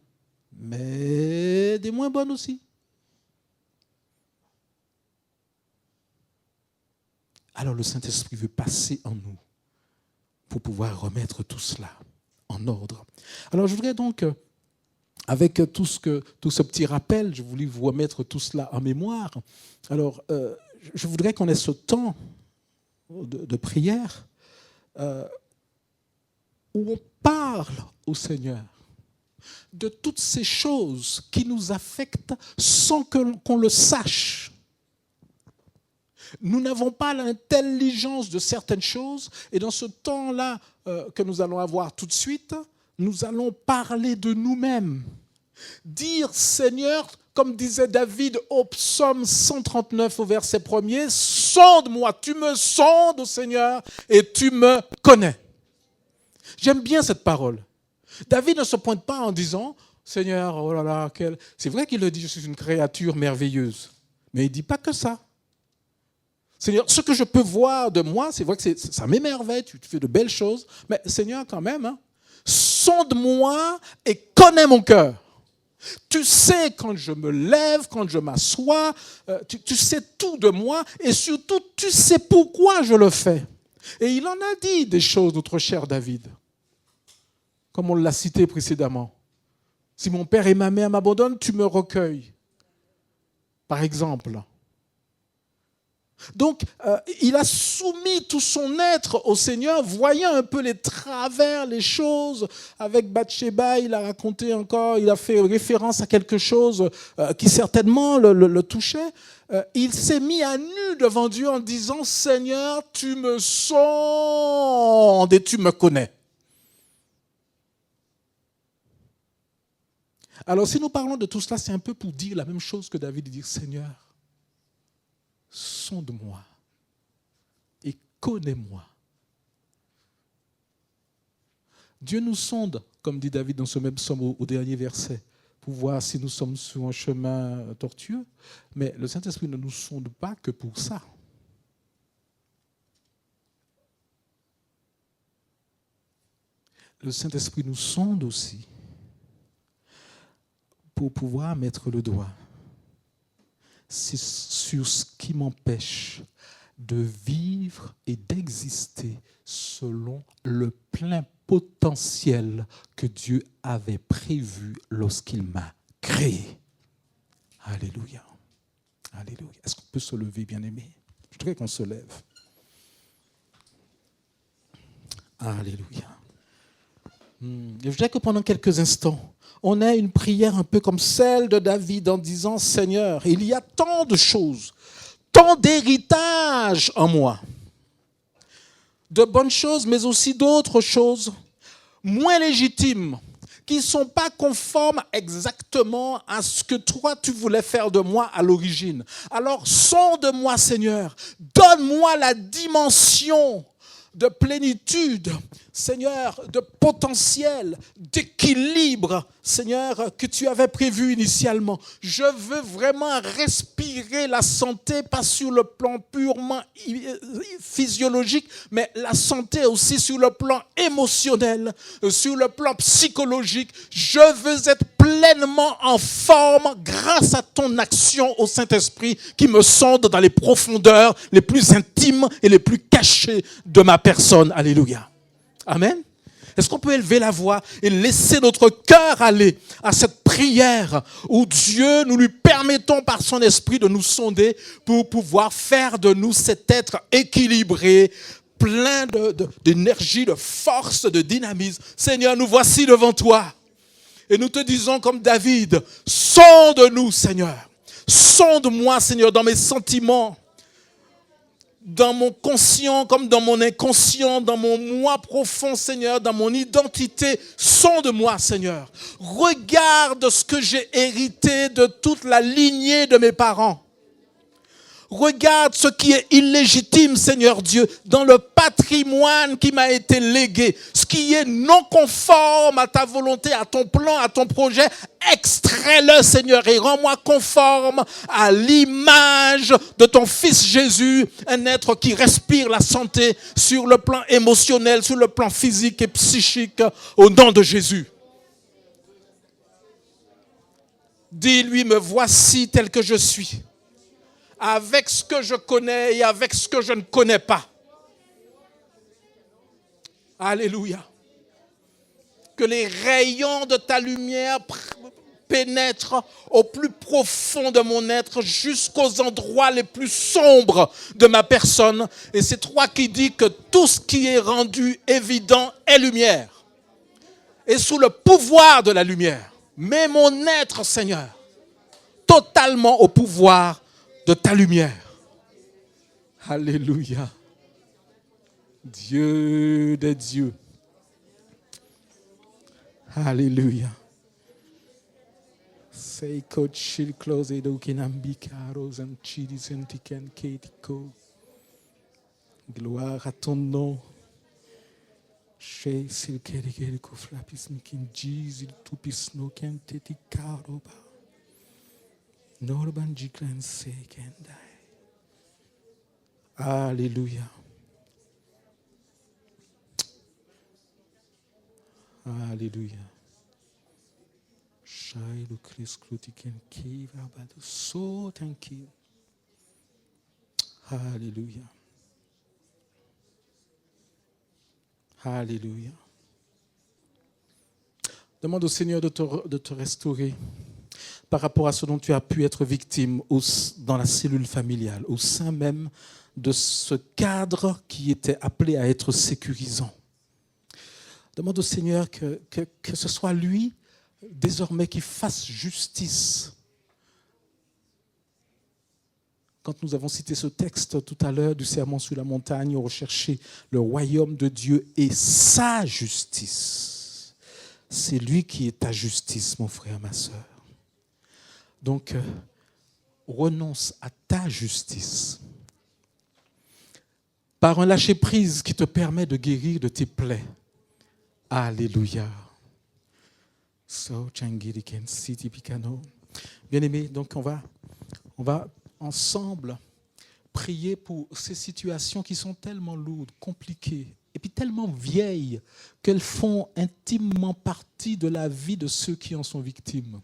mais des moins bonnes aussi. Alors le Saint-Esprit veut passer en nous pour pouvoir remettre tout cela en ordre. Alors je voudrais donc, avec tout ce petit rappel, je voulais vous remettre tout cela en mémoire. Alors je voudrais qu'on ait ce temps de prière où on parle au Seigneur de toutes ces choses qui nous affectent sans qu'on le sache. Nous n'avons pas l'intelligence de certaines choses et dans ce temps-là que nous allons avoir tout de suite, nous allons parler de nous-mêmes. Dire, Seigneur, comme disait David au psaume 139 au verset 1er, « Sonde-moi, tu me sondes, Seigneur, et tu me connais. » J'aime bien cette parole. David ne se pointe pas en disant, « Seigneur, oh là là, quel... » C'est vrai qu'il le dit, « Je suis une créature merveilleuse. » Mais il ne dit pas que ça. Seigneur, ce que je peux voir de moi, c'est vrai que ça m'émerveille, tu fais de belles choses, mais Seigneur, quand même, sonde-moi et connais mon cœur. Tu sais quand je me lève, quand je m'assois, tu sais tout de moi et surtout, tu sais pourquoi je le fais. Et il en a dit des choses, notre cher David, comme on l'a cité précédemment. Si mon père et ma mère m'abandonnent, tu me recueilles. Par exemple. Donc, il a soumis tout son être au Seigneur, voyant un peu les travers, les choses. Avec Bathsheba, il a raconté encore, il a fait référence à quelque chose qui certainement le touchait. Il s'est mis à nu devant Dieu en disant, « Seigneur, tu me sondes et tu me connais. » Alors, si nous parlons de tout cela, c'est un peu pour dire la même chose que David, dire, « Seigneur, sonde-moi et connais-moi. » Dieu nous sonde, comme dit David dans ce même psaume au dernier verset, pour voir si nous sommes sur un chemin tortueux. Mais le Saint-Esprit ne nous sonde pas que pour ça. Le Saint-Esprit nous sonde aussi pour pouvoir mettre le doigt sur ce qui m'empêche de vivre et d'exister selon le plein potentiel que Dieu avait prévu lorsqu'il m'a créé. Alléluia. Alléluia. Est-ce qu'on peut se lever, bien-aimés? Je voudrais qu'on se lève. Alléluia. Je voudrais que pendant quelques instants, on ait une prière un peu comme celle de David en disant, Seigneur, il y a tant de choses, tant d'héritages en moi, de bonnes choses, mais aussi d'autres choses moins légitimes, qui ne sont pas conformes exactement à ce que toi, tu voulais faire de moi à l'origine. Alors, sonde-moi, Seigneur, donne-moi la dimension de plénitude, Seigneur, de potentiel, d'équilibre, Seigneur, que tu avais prévu initialement. Je veux vraiment respirer la santé, pas sur le plan purement physiologique, mais la santé aussi sur le plan émotionnel, sur le plan psychologique. Je veux être pleinement en forme grâce à ton action au Saint-Esprit qui me sonde dans les profondeurs les plus intimes et les plus cachées de ma personne. Alléluia. Amen. Est-ce qu'on peut élever la voix et laisser notre cœur aller à cette prière où Dieu, nous lui permettons par son esprit de nous sonder pour pouvoir faire de nous cet être équilibré, plein d'énergie, de force, de dynamisme. Seigneur, nous voici devant toi. Et nous te disons comme David, sonde-nous, Seigneur. Sonde-moi, Seigneur, dans mes sentiments, dans mon conscient comme dans mon inconscient, dans mon moi profond, Seigneur, dans mon identité. Sonde-moi, Seigneur. Regarde ce que j'ai hérité de toute la lignée de mes parents. Regarde ce qui est illégitime, Seigneur Dieu, dans le patrimoine qui m'a été légué. Ce qui est non conforme à ta volonté, à ton plan, à ton projet. Extrais-le, Seigneur, et rends-moi conforme à l'image de ton Fils Jésus, un être qui respire la santé sur le plan émotionnel, sur le plan physique et psychique, au nom de Jésus. Dis-lui, me voici tel que je suis, avec ce que je connais et avec ce que je ne connais pas. Alléluia. Que les rayons de ta lumière pénètrent au plus profond de mon être, jusqu'aux endroits les plus sombres de ma personne. Et c'est toi qui dis que tout ce qui est rendu évident est lumière. Et sous le pouvoir de la lumière, mets mon être, Seigneur, totalement au pouvoir de ta lumière. Alléluia. Dieu des dieux. Alléluia. Seiko chil close do kinambika rosan chidis antiken ketiko. Gloire à ton nom. Chez silkerigel kuflapis nikin jizil tupis no kenteti karoba. Norban jiklen sekendai. Alléluia. Alléluia. Shai le Christ crutiken kiva bado so thank you. Alléluia. Alléluia. Demande au Seigneur de te restaurer par rapport à ce dont tu as pu être victime dans la cellule familiale, au sein même de ce cadre qui était appelé à être sécurisant. Demande au Seigneur que ce soit lui, désormais, qui fasse justice. Quand nous avons cité ce texte tout à l'heure du Sermon sur la montagne, on recherchait le royaume de Dieu et sa justice. C'est lui qui est ta justice, mon frère, ma sœur. Donc, renonce à ta justice par un lâcher-prise qui te permet de guérir de tes plaies. Alléluia. Bien-aimés, donc on va ensemble prier pour ces situations qui sont tellement lourdes, compliquées, et puis tellement vieilles qu'elles font intimement partie de la vie de ceux qui en sont victimes.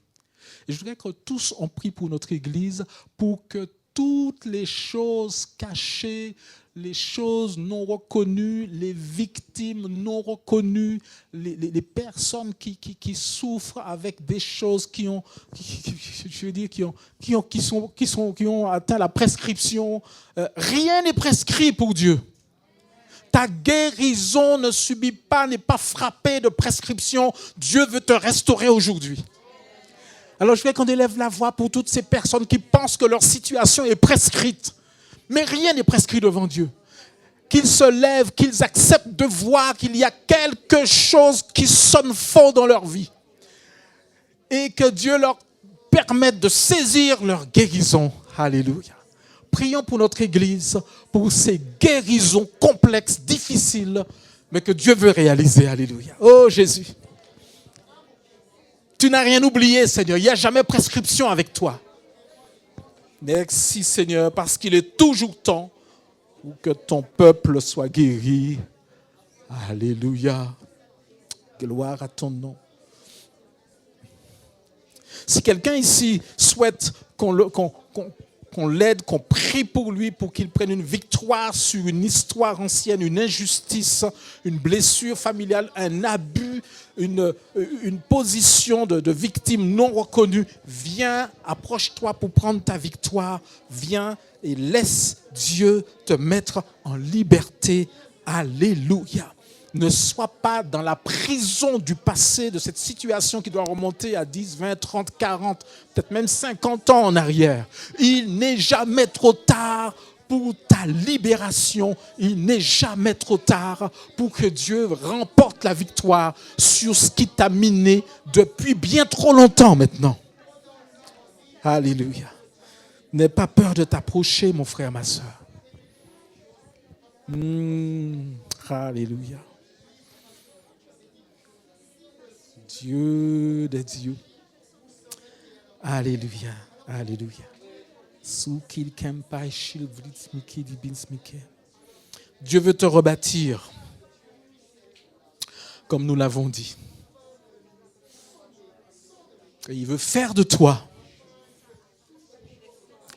Et je voudrais que tous on prie pour notre Église, pour que toutes les choses cachées, les choses non reconnues, les victimes non reconnues, les personnes qui souffrent avec des choses qui ont atteint la prescription. Rien n'est prescrit pour Dieu. Ta guérison ne subit pas, n'est pas frappée de prescription. Dieu veut te restaurer aujourd'hui. Alors je veux qu'on élève la voix pour toutes ces personnes qui pensent que leur situation est prescrite. Mais rien n'est prescrit devant Dieu. Qu'ils se lèvent, qu'ils acceptent de voir qu'il y a quelque chose qui sonne faux dans leur vie. Et que Dieu leur permette de saisir leur guérison. Alléluia. Prions pour notre Église, pour ces guérisons complexes, difficiles, mais que Dieu veut réaliser. Alléluia. Oh Jésus. Tu n'as rien oublié, Seigneur. Il n'y a jamais prescription avec toi. Merci, Seigneur, parce qu'il est toujours temps pour que ton peuple soit guéri. Alléluia. Gloire à ton nom. Si quelqu'un ici souhaite qu'on l'aide, qu'on prie pour lui, pour qu'il prenne une victoire sur une histoire ancienne, une injustice, une blessure familiale, un abus, une position de victime non reconnue, viens, approche-toi pour prendre ta victoire. Viens et laisse Dieu te mettre en liberté. Alléluia. Ne sois pas dans la prison du passé, de cette situation qui doit remonter à 10, 20, 30, 40, peut-être même 50 ans en arrière. Il n'est jamais trop tard pour ta libération. Il n'est jamais trop tard pour que Dieu remporte la victoire sur ce qui t'a miné depuis bien trop longtemps maintenant. Alléluia. N'aie pas peur de t'approcher, mon frère, ma soeur. Alléluia. Dieu des dieux. Alléluia. Alléluia. Dieu veut te rebâtir, comme nous l'avons dit. Et il veut faire de toi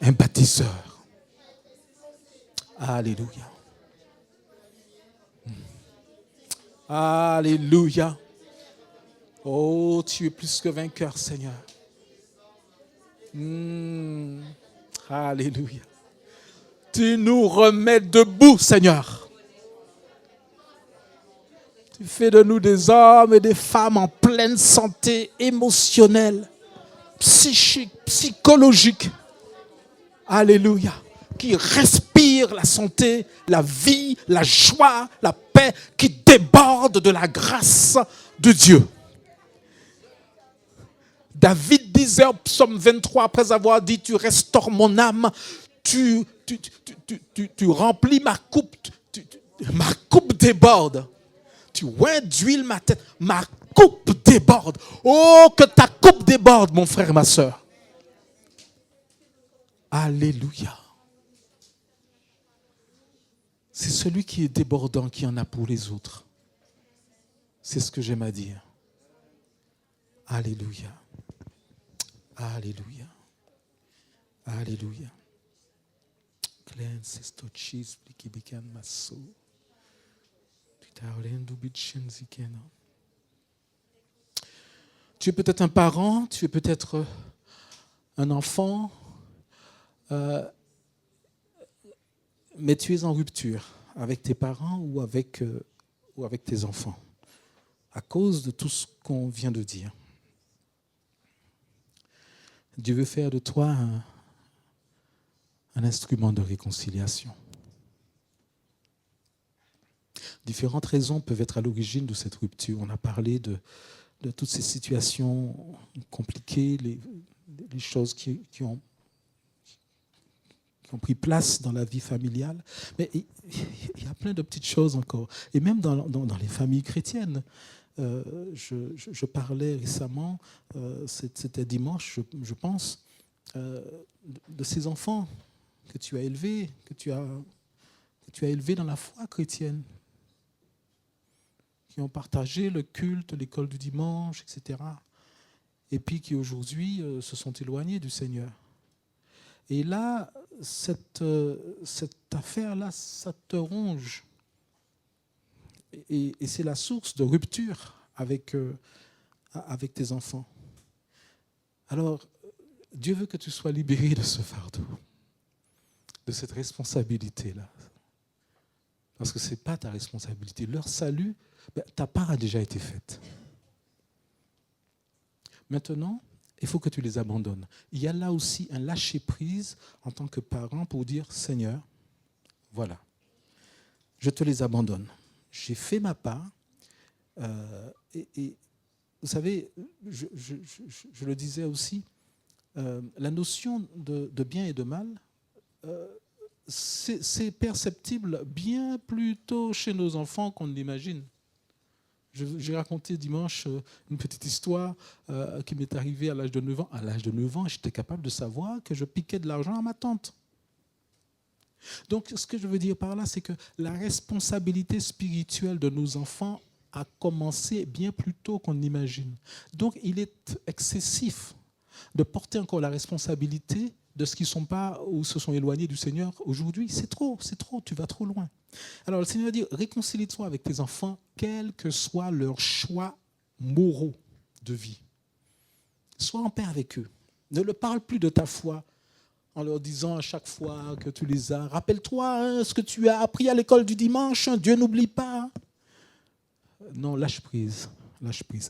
un bâtisseur. Alléluia. Alléluia. Oh, tu es plus que vainqueur, Seigneur. Alléluia. Tu nous remets debout, Seigneur. Tu fais de nous des hommes et des femmes en pleine santé émotionnelle, psychique, psychologique. Alléluia. Qui respire la santé, la vie, la joie, la paix, qui déborde de la grâce de Dieu. David disait au psaume 23, après avoir dit, tu restaures mon âme, tu remplis ma coupe, ma coupe déborde. Tu oins d'huile ma tête, ma coupe déborde. Oh, que ta coupe déborde, mon frère, ma soeur. Alléluia. C'est celui qui est débordant qui en a pour les autres. C'est ce que j'aime à dire. Alléluia. Alléluia. Alléluia. Tu es peut-être un parent, tu es peut-être un enfant, mais tu es en rupture avec tes parents ou avec tes enfants à cause de tout ce qu'on vient de dire. Dieu veut faire de toi un instrument de réconciliation. Différentes raisons peuvent être à l'origine de cette rupture. On a parlé de toutes ces situations compliquées, les choses qui ont pris place dans la vie familiale. Mais il y a plein de petites choses encore. Et même dans les familles chrétiennes. Je parlais récemment, c'était dimanche, je pense, de ces enfants que tu as élevés, que tu as élevés dans la foi chrétienne, qui ont partagé le culte, l'école du dimanche, etc. Et puis qui aujourd'hui se sont éloignés du Seigneur. Et là, cette affaire-là, ça te ronge. Et c'est la source de rupture avec tes enfants. Alors, Dieu veut que tu sois libéré de ce fardeau, de cette responsabilité-là. Parce que ce n'est pas ta responsabilité. Leur salut, ta part a déjà été faite. Maintenant, il faut que tu les abandonnes. Il y a là aussi un lâcher-prise en tant que parent pour dire, Seigneur, voilà, je te les abandonne. J'ai fait ma part. Et vous savez, je le disais aussi, la notion de bien et de mal, c'est perceptible bien plus tôt chez nos enfants qu'on ne l'imagine. J'ai raconté dimanche une petite histoire qui m'est arrivée à l'âge de 9 ans. À l'âge de 9 ans, j'étais capable de savoir que je piquais de l'argent à ma tante. Donc, ce que je veux dire par là, c'est que la responsabilité spirituelle de nos enfants a commencé bien plus tôt qu'on n'imagine. Donc, il est excessif de porter encore la responsabilité de ceux qui ne sont pas ou se sont éloignés du Seigneur aujourd'hui. C'est trop, tu vas trop loin. Alors, le Seigneur dit, réconcilie-toi avec tes enfants, quels que soient leurs choix moraux de vie. Sois en paix avec eux. Ne leur parle plus de ta foi en leur disant à chaque fois que tu les as. Rappelle-toi ce que tu as appris à l'école du dimanche, Dieu n'oublie pas. Non, lâche prise,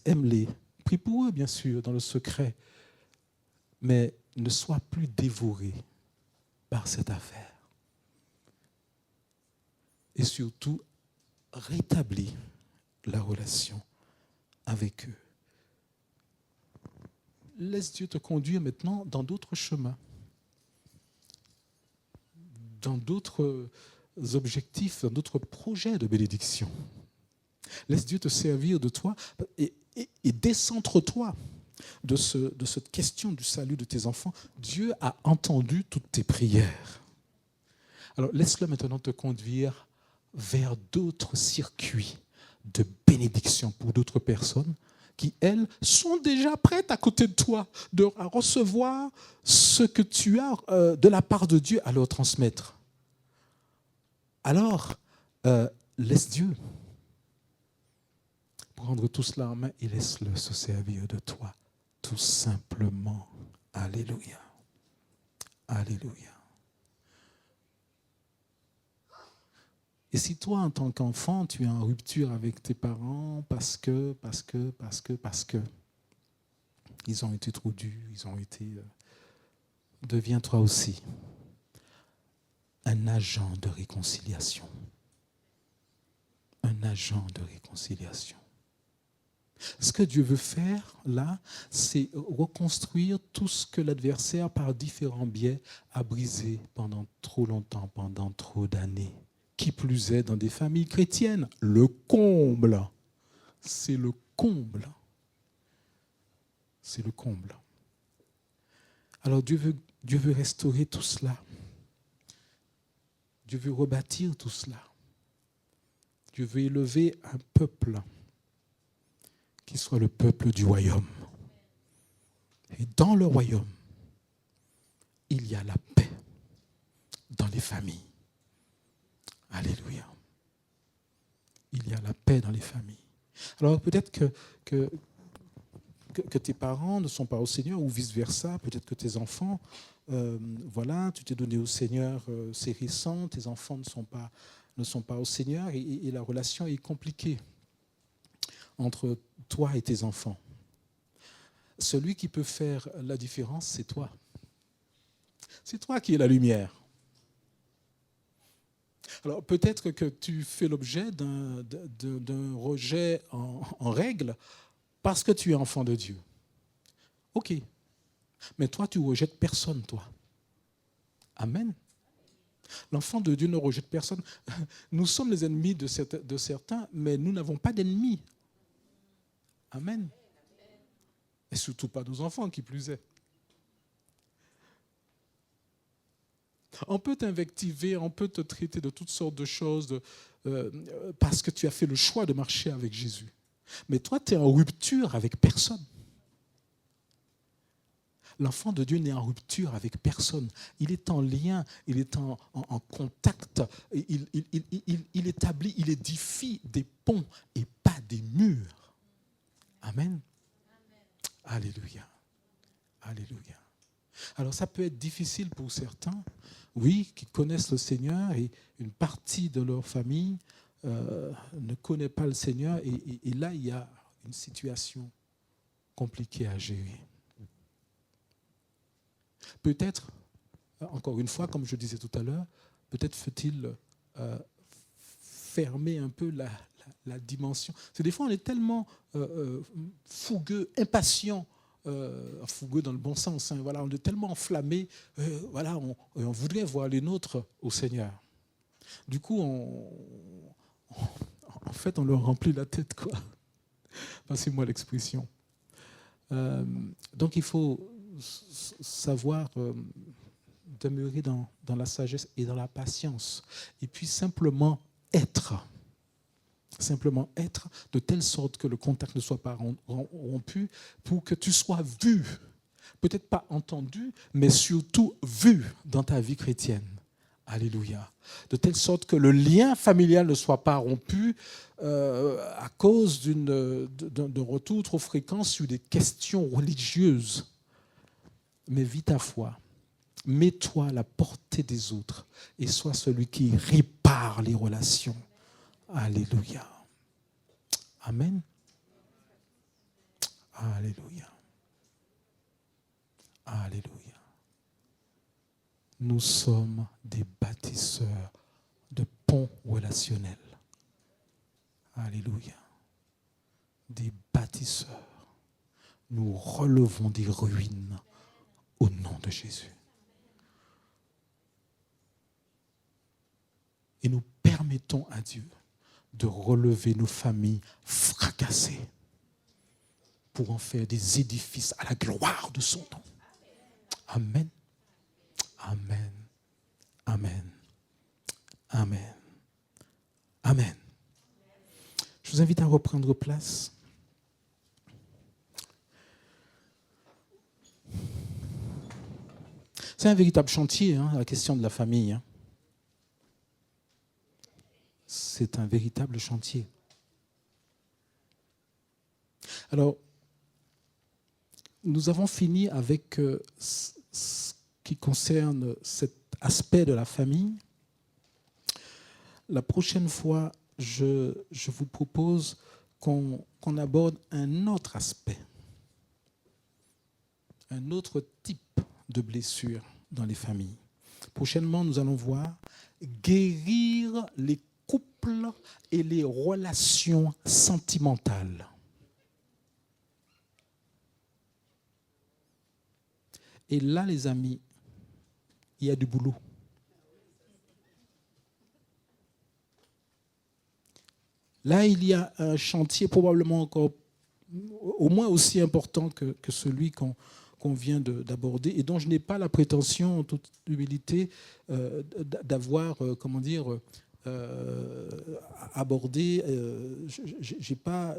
aime-les. Prie pour eux, bien sûr, dans le secret. Mais ne sois plus dévoré par cette affaire. Et surtout, rétablis la relation avec eux. Laisse Dieu te conduire maintenant dans d'autres chemins, dans d'autres objectifs, dans d'autres projets de bénédiction. Laisse Dieu te servir de toi et décentre-toi de cette question du salut de tes enfants. Dieu a entendu toutes tes prières. Alors laisse-le maintenant te conduire vers d'autres circuits de bénédiction pour d'autres personnes qui, elles, sont déjà prêtes à côté de toi à recevoir ce que tu as de la part de Dieu à leur transmettre. Alors, laisse Dieu prendre tout cela en main et laisse-le se servir de toi, tout simplement. Alléluia. Alléluia. Et si toi, en tant qu'enfant, tu es en rupture avec tes parents parce que ils ont été trop durs, deviens-toi aussi un agent de réconciliation. Un agent de réconciliation. Ce que Dieu veut faire, là, c'est reconstruire tout ce que l'adversaire, par différents biais, a brisé pendant trop longtemps, pendant trop d'années. Qui plus est dans des familles chrétiennes. Le comble. C'est le comble. C'est le comble. Alors Dieu veut restaurer tout cela. Dieu veut rebâtir tout cela. Dieu veut élever un peuple qui soit le peuple du royaume. Et dans le royaume, il y a la paix dans les familles. Alléluia. Il y a la paix dans les familles. Alors peut-être que tes parents ne sont pas au Seigneur ou vice-versa. Peut-être que tes enfants, tu t'es donné au Seigneur, c'est récent, tes enfants ne sont pas au Seigneur et la relation est compliquée entre toi et tes enfants. Celui qui peut faire la différence, c'est toi. C'est toi qui es la lumière. Alors peut-être que tu fais l'objet d'un rejet en règle parce que tu es enfant de Dieu. Ok. Mais toi, tu ne rejettes personne, toi. Amen. L'enfant de Dieu ne rejette personne. Nous sommes les ennemis de certains, mais nous n'avons pas d'ennemis. Amen. Et surtout pas nos enfants, qui plus est. On peut t'invectiver, on peut te traiter de toutes sortes de choses parce que tu as fait le choix de marcher avec Jésus. Mais toi, tu es en rupture avec personne. l'enfant de Dieu n'est en rupture avec personne. Il est en lien, il est en contact, il établit, il édifie des ponts et pas des murs. Amen. Alléluia. Alléluia. Alors ça peut être difficile pour certains, oui, qui connaissent le Seigneur et une partie de leur famille ne connaît pas le Seigneur et là il y a une situation compliquée à gérer. Peut-être, encore une fois, comme je disais tout à l'heure, peut-être faut-il fermer un peu la dimension. Parce que des fois on est tellement fougueux, impatient, fougueux dans le bon sens, hein, voilà, on est tellement enflammé, voilà, on voudrait voir les nôtres au Seigneur. Du coup, en fait, on leur remplit la tête, quoi. Passez-moi l'expression. Donc, il faut savoir demeurer dans la sagesse et dans la patience. Et puis, simplement être de telle sorte que le contact ne soit pas rompu pour que tu sois vu. Peut-être pas entendu, mais surtout vu dans ta vie chrétienne. Alléluia. De telle sorte que le lien familial ne soit pas rompu à cause d'un retour trop fréquent sur des questions religieuses. Mais vis ta foi. Mets-toi à la portée des autres et sois celui qui répare les relations. Alléluia. Amen. Alléluia. Alléluia. Nous sommes des bâtisseurs de ponts relationnels. Alléluia. Des bâtisseurs. Nous relevons des ruines au nom de Jésus. Et nous permettons à Dieu de relever nos familles fracassées pour en faire des édifices à la gloire de son nom. Amen. Amen. Amen. Amen. Amen. Je vous invite à reprendre place. C'est un véritable chantier, hein, la question de la famille. Hein. C'est un véritable chantier. Alors, nous avons fini avec ce qui concerne cet aspect de la famille. La prochaine fois, je vous propose qu'on aborde un autre aspect, un autre type de blessure dans les familles. Prochainement, nous allons voir guérir les couples et les relations sentimentales. Et là, les amis, il y a du boulot. Là, il y a un chantier probablement encore au moins aussi important que celui qu'on vient d'aborder et dont je n'ai pas la prétention, en toute humilité, d'avoir, abordé. J'ai pas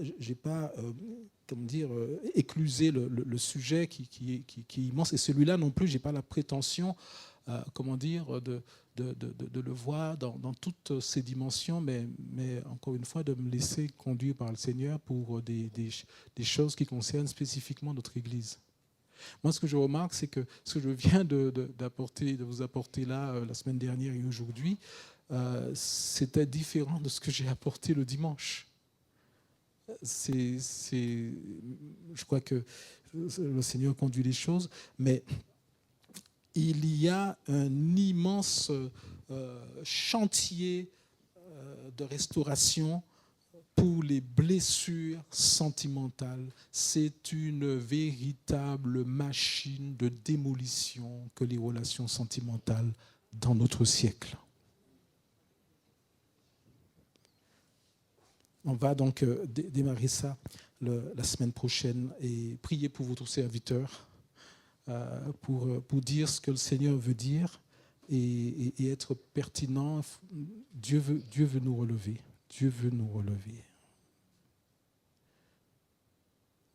éclusé le sujet qui est immense. Et celui-là non plus, j'ai pas la prétention, de le voir dans toutes ses dimensions, mais encore une fois, de me laisser conduire par le Seigneur pour des choses qui concernent spécifiquement notre Église. Moi, ce que je remarque, c'est que ce que je viens de vous apporter là, la semaine dernière et aujourd'hui, c'était différent de ce que j'ai apporté le dimanche. Je crois que le Seigneur conduit les choses, mais il y a un immense chantier de restauration pour les blessures sentimentales. C'est une véritable machine de démolition que les relations sentimentales dans notre siècle. On va donc démarrer ça la semaine prochaine et prier pour votre serviteur pour dire ce que le Seigneur veut dire et être pertinent. Dieu veut nous relever. Dieu veut nous relever.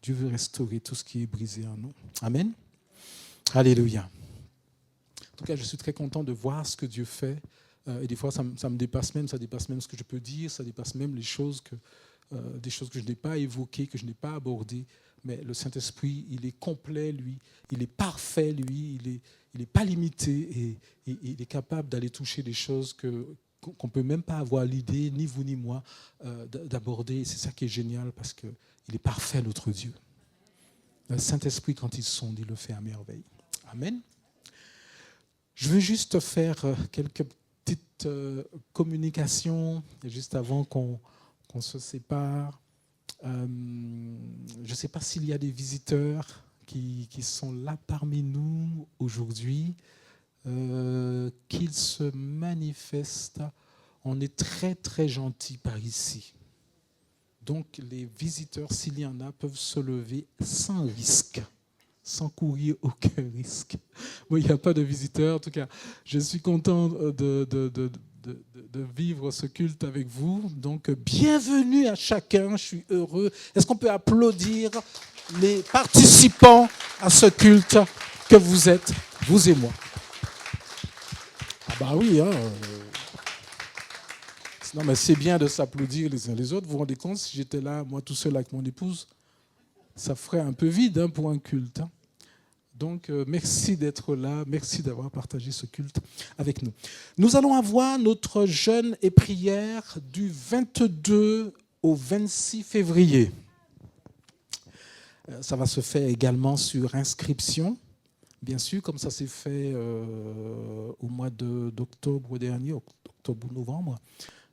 Dieu veut restaurer tout ce qui est brisé en nous. Amen. Alléluia. En tout cas, je suis très content de voir ce que Dieu fait. Et des fois, ça me dépasse même, ça dépasse même ce que je peux dire, ça dépasse même des choses que je n'ai pas évoquées, que je n'ai pas abordées. Mais le Saint-Esprit, il est complet, lui. Il est parfait, lui. Il n'est pas limité et il est capable d'aller toucher des choses qu'on ne peut même pas avoir l'idée, ni vous ni moi, d'aborder. Et c'est ça qui est génial parce qu'il est parfait, notre Dieu. Le Saint-Esprit, quand il sonde, il le fait à merveille. Amen. Je veux juste faire quelques petites communications juste avant qu'on se sépare. Je ne sais pas s'il y a des visiteurs qui sont là parmi nous aujourd'hui, qu'ils se manifestent. On est très très gentils par ici. Donc les visiteurs, s'il y en a, peuvent se lever sans risque, sans courir aucun risque. Bon, il n'y a pas de visiteurs, en tout cas, je suis content de vivre ce culte avec vous. Donc, bienvenue à chacun, je suis heureux. Est-ce qu'on peut applaudir les participants à ce culte que vous êtes, vous et moi? Ah bah oui, hein. Non, mais c'est bien de s'applaudir les uns les autres. Vous vous rendez compte, si j'étais là, moi tout seul avec mon épouse, ça ferait un peu vide hein, pour un culte. Hein. Donc, merci d'être là, merci d'avoir partagé ce culte avec nous. Nous allons avoir notre jeûne et prière du 22 au 26 février. Ça va se faire également sur inscription, bien sûr, comme ça s'est fait au mois d'octobre dernier, octobre ou novembre.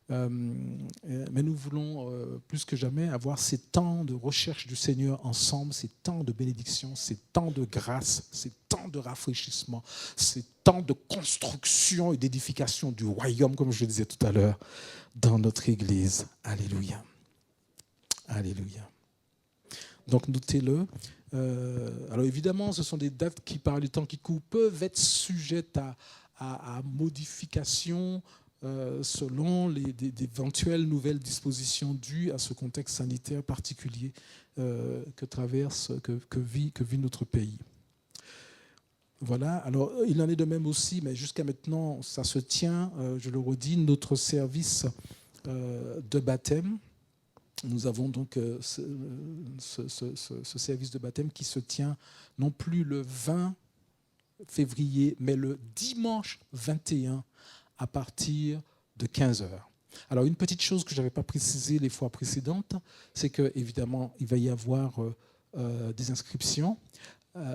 Mais nous voulons plus que jamais avoir ces temps de recherche du Seigneur ensemble, ces temps de bénédiction, ces temps de grâce, ces temps de rafraîchissement, ces temps de construction et d'édification du royaume, comme je le disais tout à l'heure, dans notre Église. Alléluia. Alléluia. Donc notez-le. Alors évidemment, ce sont des dates qui, par le temps qui court, peuvent être sujettes à modification, selon d'éventuelles nouvelles dispositions dues à ce contexte sanitaire particulier que vit notre pays. Voilà, alors il en est de même aussi, mais jusqu'à maintenant, ça se tient, je le redis, notre service de baptême. Nous avons donc ce service de baptême qui se tient non plus le 20 février, mais le dimanche 21 à partir de 15h. Alors, une petite chose que je n'avais pas précisée les fois précédentes, c'est qu'évidemment, il va y avoir des inscriptions,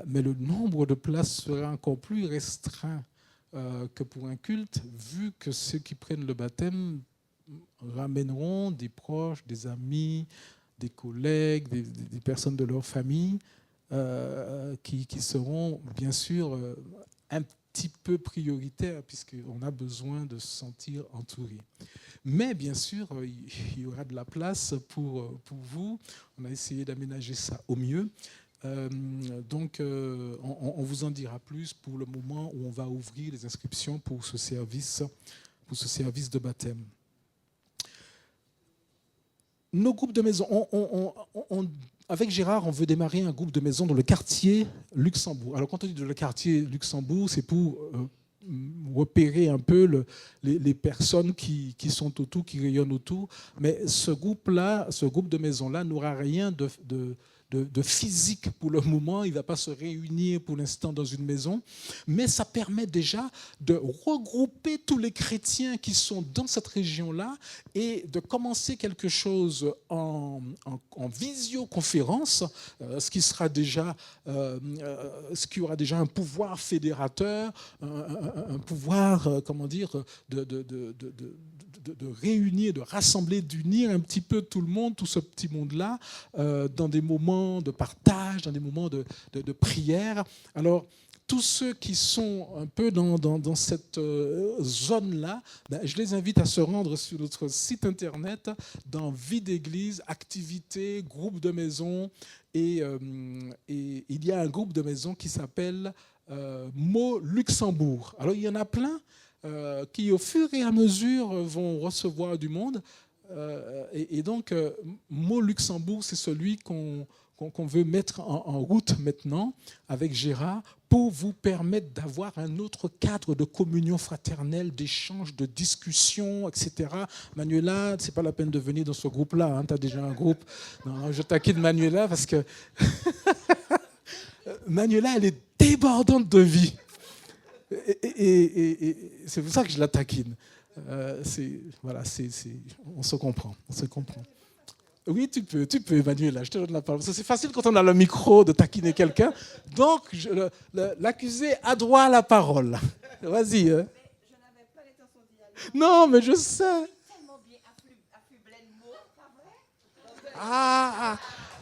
mais le nombre de places sera encore plus restreint que pour un culte, vu que ceux qui prennent le baptême ramèneront des proches, des amis, des collègues, des personnes de leur famille, qui seront bien sûr un petit peu prioritaires, puisqu'on a besoin de se sentir entouré. Mais bien sûr, il y aura de la place pour vous. On a essayé d'aménager ça au mieux. Donc, on vous en dira plus pour le moment où on va ouvrir les inscriptions pour ce service de baptême. Nos groupes de maison, avec Gérard, on veut démarrer un groupe de maison dans le quartier Luxembourg. Alors, quand on dit le quartier Luxembourg, c'est pour repérer un peu les personnes qui sont autour, qui rayonnent autour. Mais ce groupe de maison-là n'aura rien de physique pour le moment. Il ne va pas se réunir pour l'instant dans une maison. Mais ça permet déjà de regrouper tous les chrétiens qui sont dans cette région-là et de commencer quelque chose en visioconférence, ce qui aura déjà un pouvoir fédérateur, un pouvoir, de réunir, de rassembler, d'unir un petit peu tout le monde, tout ce petit monde-là, dans des moments de partage, dans des moments de prière. Alors, tous ceux qui sont un peu dans cette zone-là, je les invite à se rendre sur notre site internet, dans Vie d'église, activités, groupe de maison, et il y a un groupe de maison qui s'appelle Mot Luxembourg. Alors, il y en a plein qui, au fur et à mesure, vont recevoir du monde. Et donc, Mot Luxembourg, c'est celui qu'on qu'on veut mettre en route maintenant avec Gérard pour vous permettre d'avoir un autre cadre de communion fraternelle, d'échange, de discussion, etc. Manuela, c'est pas la peine de venir dans ce groupe-là, hein, tu as déjà un groupe. Non, je taquine Manuela parce que Manuela, elle est débordante de vie. Et c'est pour ça que je la taquine. On se comprend. Oui, tu peux, Manuela, je te donne la parole. Parce que c'est facile quand on a le micro de taquiner quelqu'un. Donc, l'accusé a droit à la parole. Vas-y. Hein. Je n'avais pas l'intention d'y aller. Non, mais je sais. Tellement bien affublé le mot, pas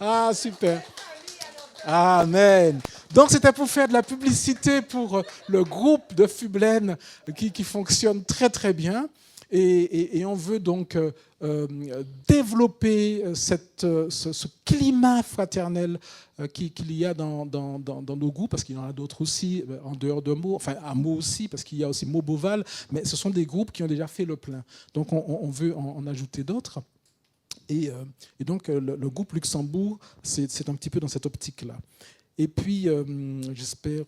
vrai? Super. Amen. Donc, c'était pour faire de la publicité pour le groupe de Fublen qui fonctionne très, très bien. Et on veut donc développer ce climat fraternel qu'il y a dans nos groupes, parce qu'il y en a d'autres aussi, en dehors de Meaux, enfin à Meaux aussi, parce qu'il y a aussi Meaux-Beauval, mais ce sont des groupes qui ont déjà fait le plein. Donc on veut en ajouter d'autres. Et donc le groupe Luxembourg, c'est un petit peu dans cette optique-là. Et puis, j'espère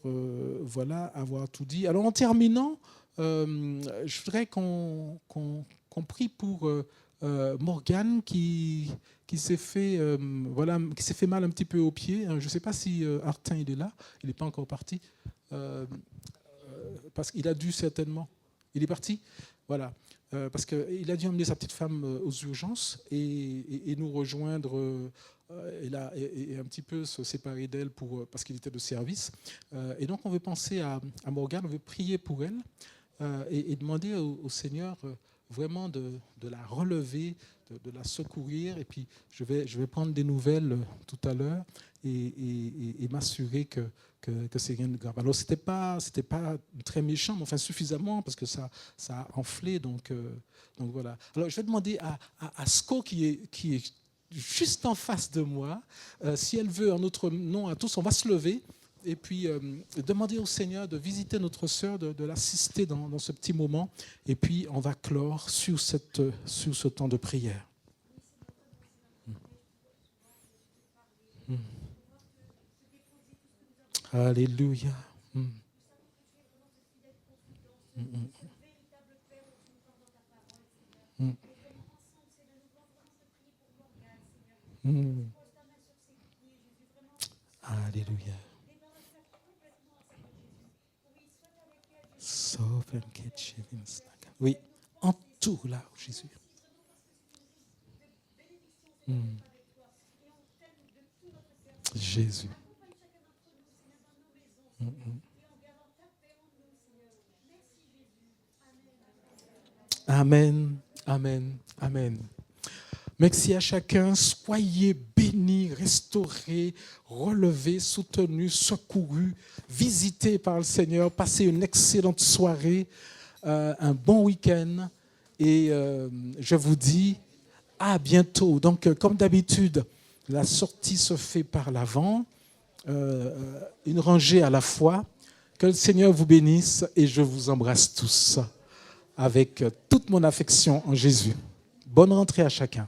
avoir tout dit. Alors en terminant, je voudrais qu'on prie pour Morgane qui s'est fait mal un petit peu au pied. Je ne sais pas si Artin il est là, il n'est pas encore parti, parce qu'il a dû certainement. Il est parti, voilà, parce qu'il a dû emmener sa petite femme aux urgences et nous rejoindre. Et un petit peu se séparer d'elle parce qu'il était de service. Et donc on veut penser à Morgane, on veut prier pour elle et demander au Seigneur vraiment de la relever, de la secourir. Et puis je vais prendre des nouvelles tout à l'heure et m'assurer que c'est rien de grave. Alors c'était pas très méchant, mais enfin suffisamment parce que ça a enflé. Donc voilà. Alors je vais demander à Sko qui est juste en face de moi, si elle veut en notre nom à tous, on va se lever et puis demander au Seigneur de visiter notre sœur, de l'assister dans ce petit moment, et puis on va clore sur ce temps de prière. Alléluia. Alléluia. Oui, entoure-la, Jésus. Jésus. Amen, amen, amen. Merci à chacun, soyez bénis, restaurés, relevés, soutenus, secourus, visités par le Seigneur, passez une excellente soirée, un bon week-end et je vous dis à bientôt. Donc comme d'habitude, la sortie se fait par l'avant, une rangée à la fois. Que le Seigneur vous bénisse et je vous embrasse tous avec toute mon affection en Jésus. Bonne rentrée à chacun.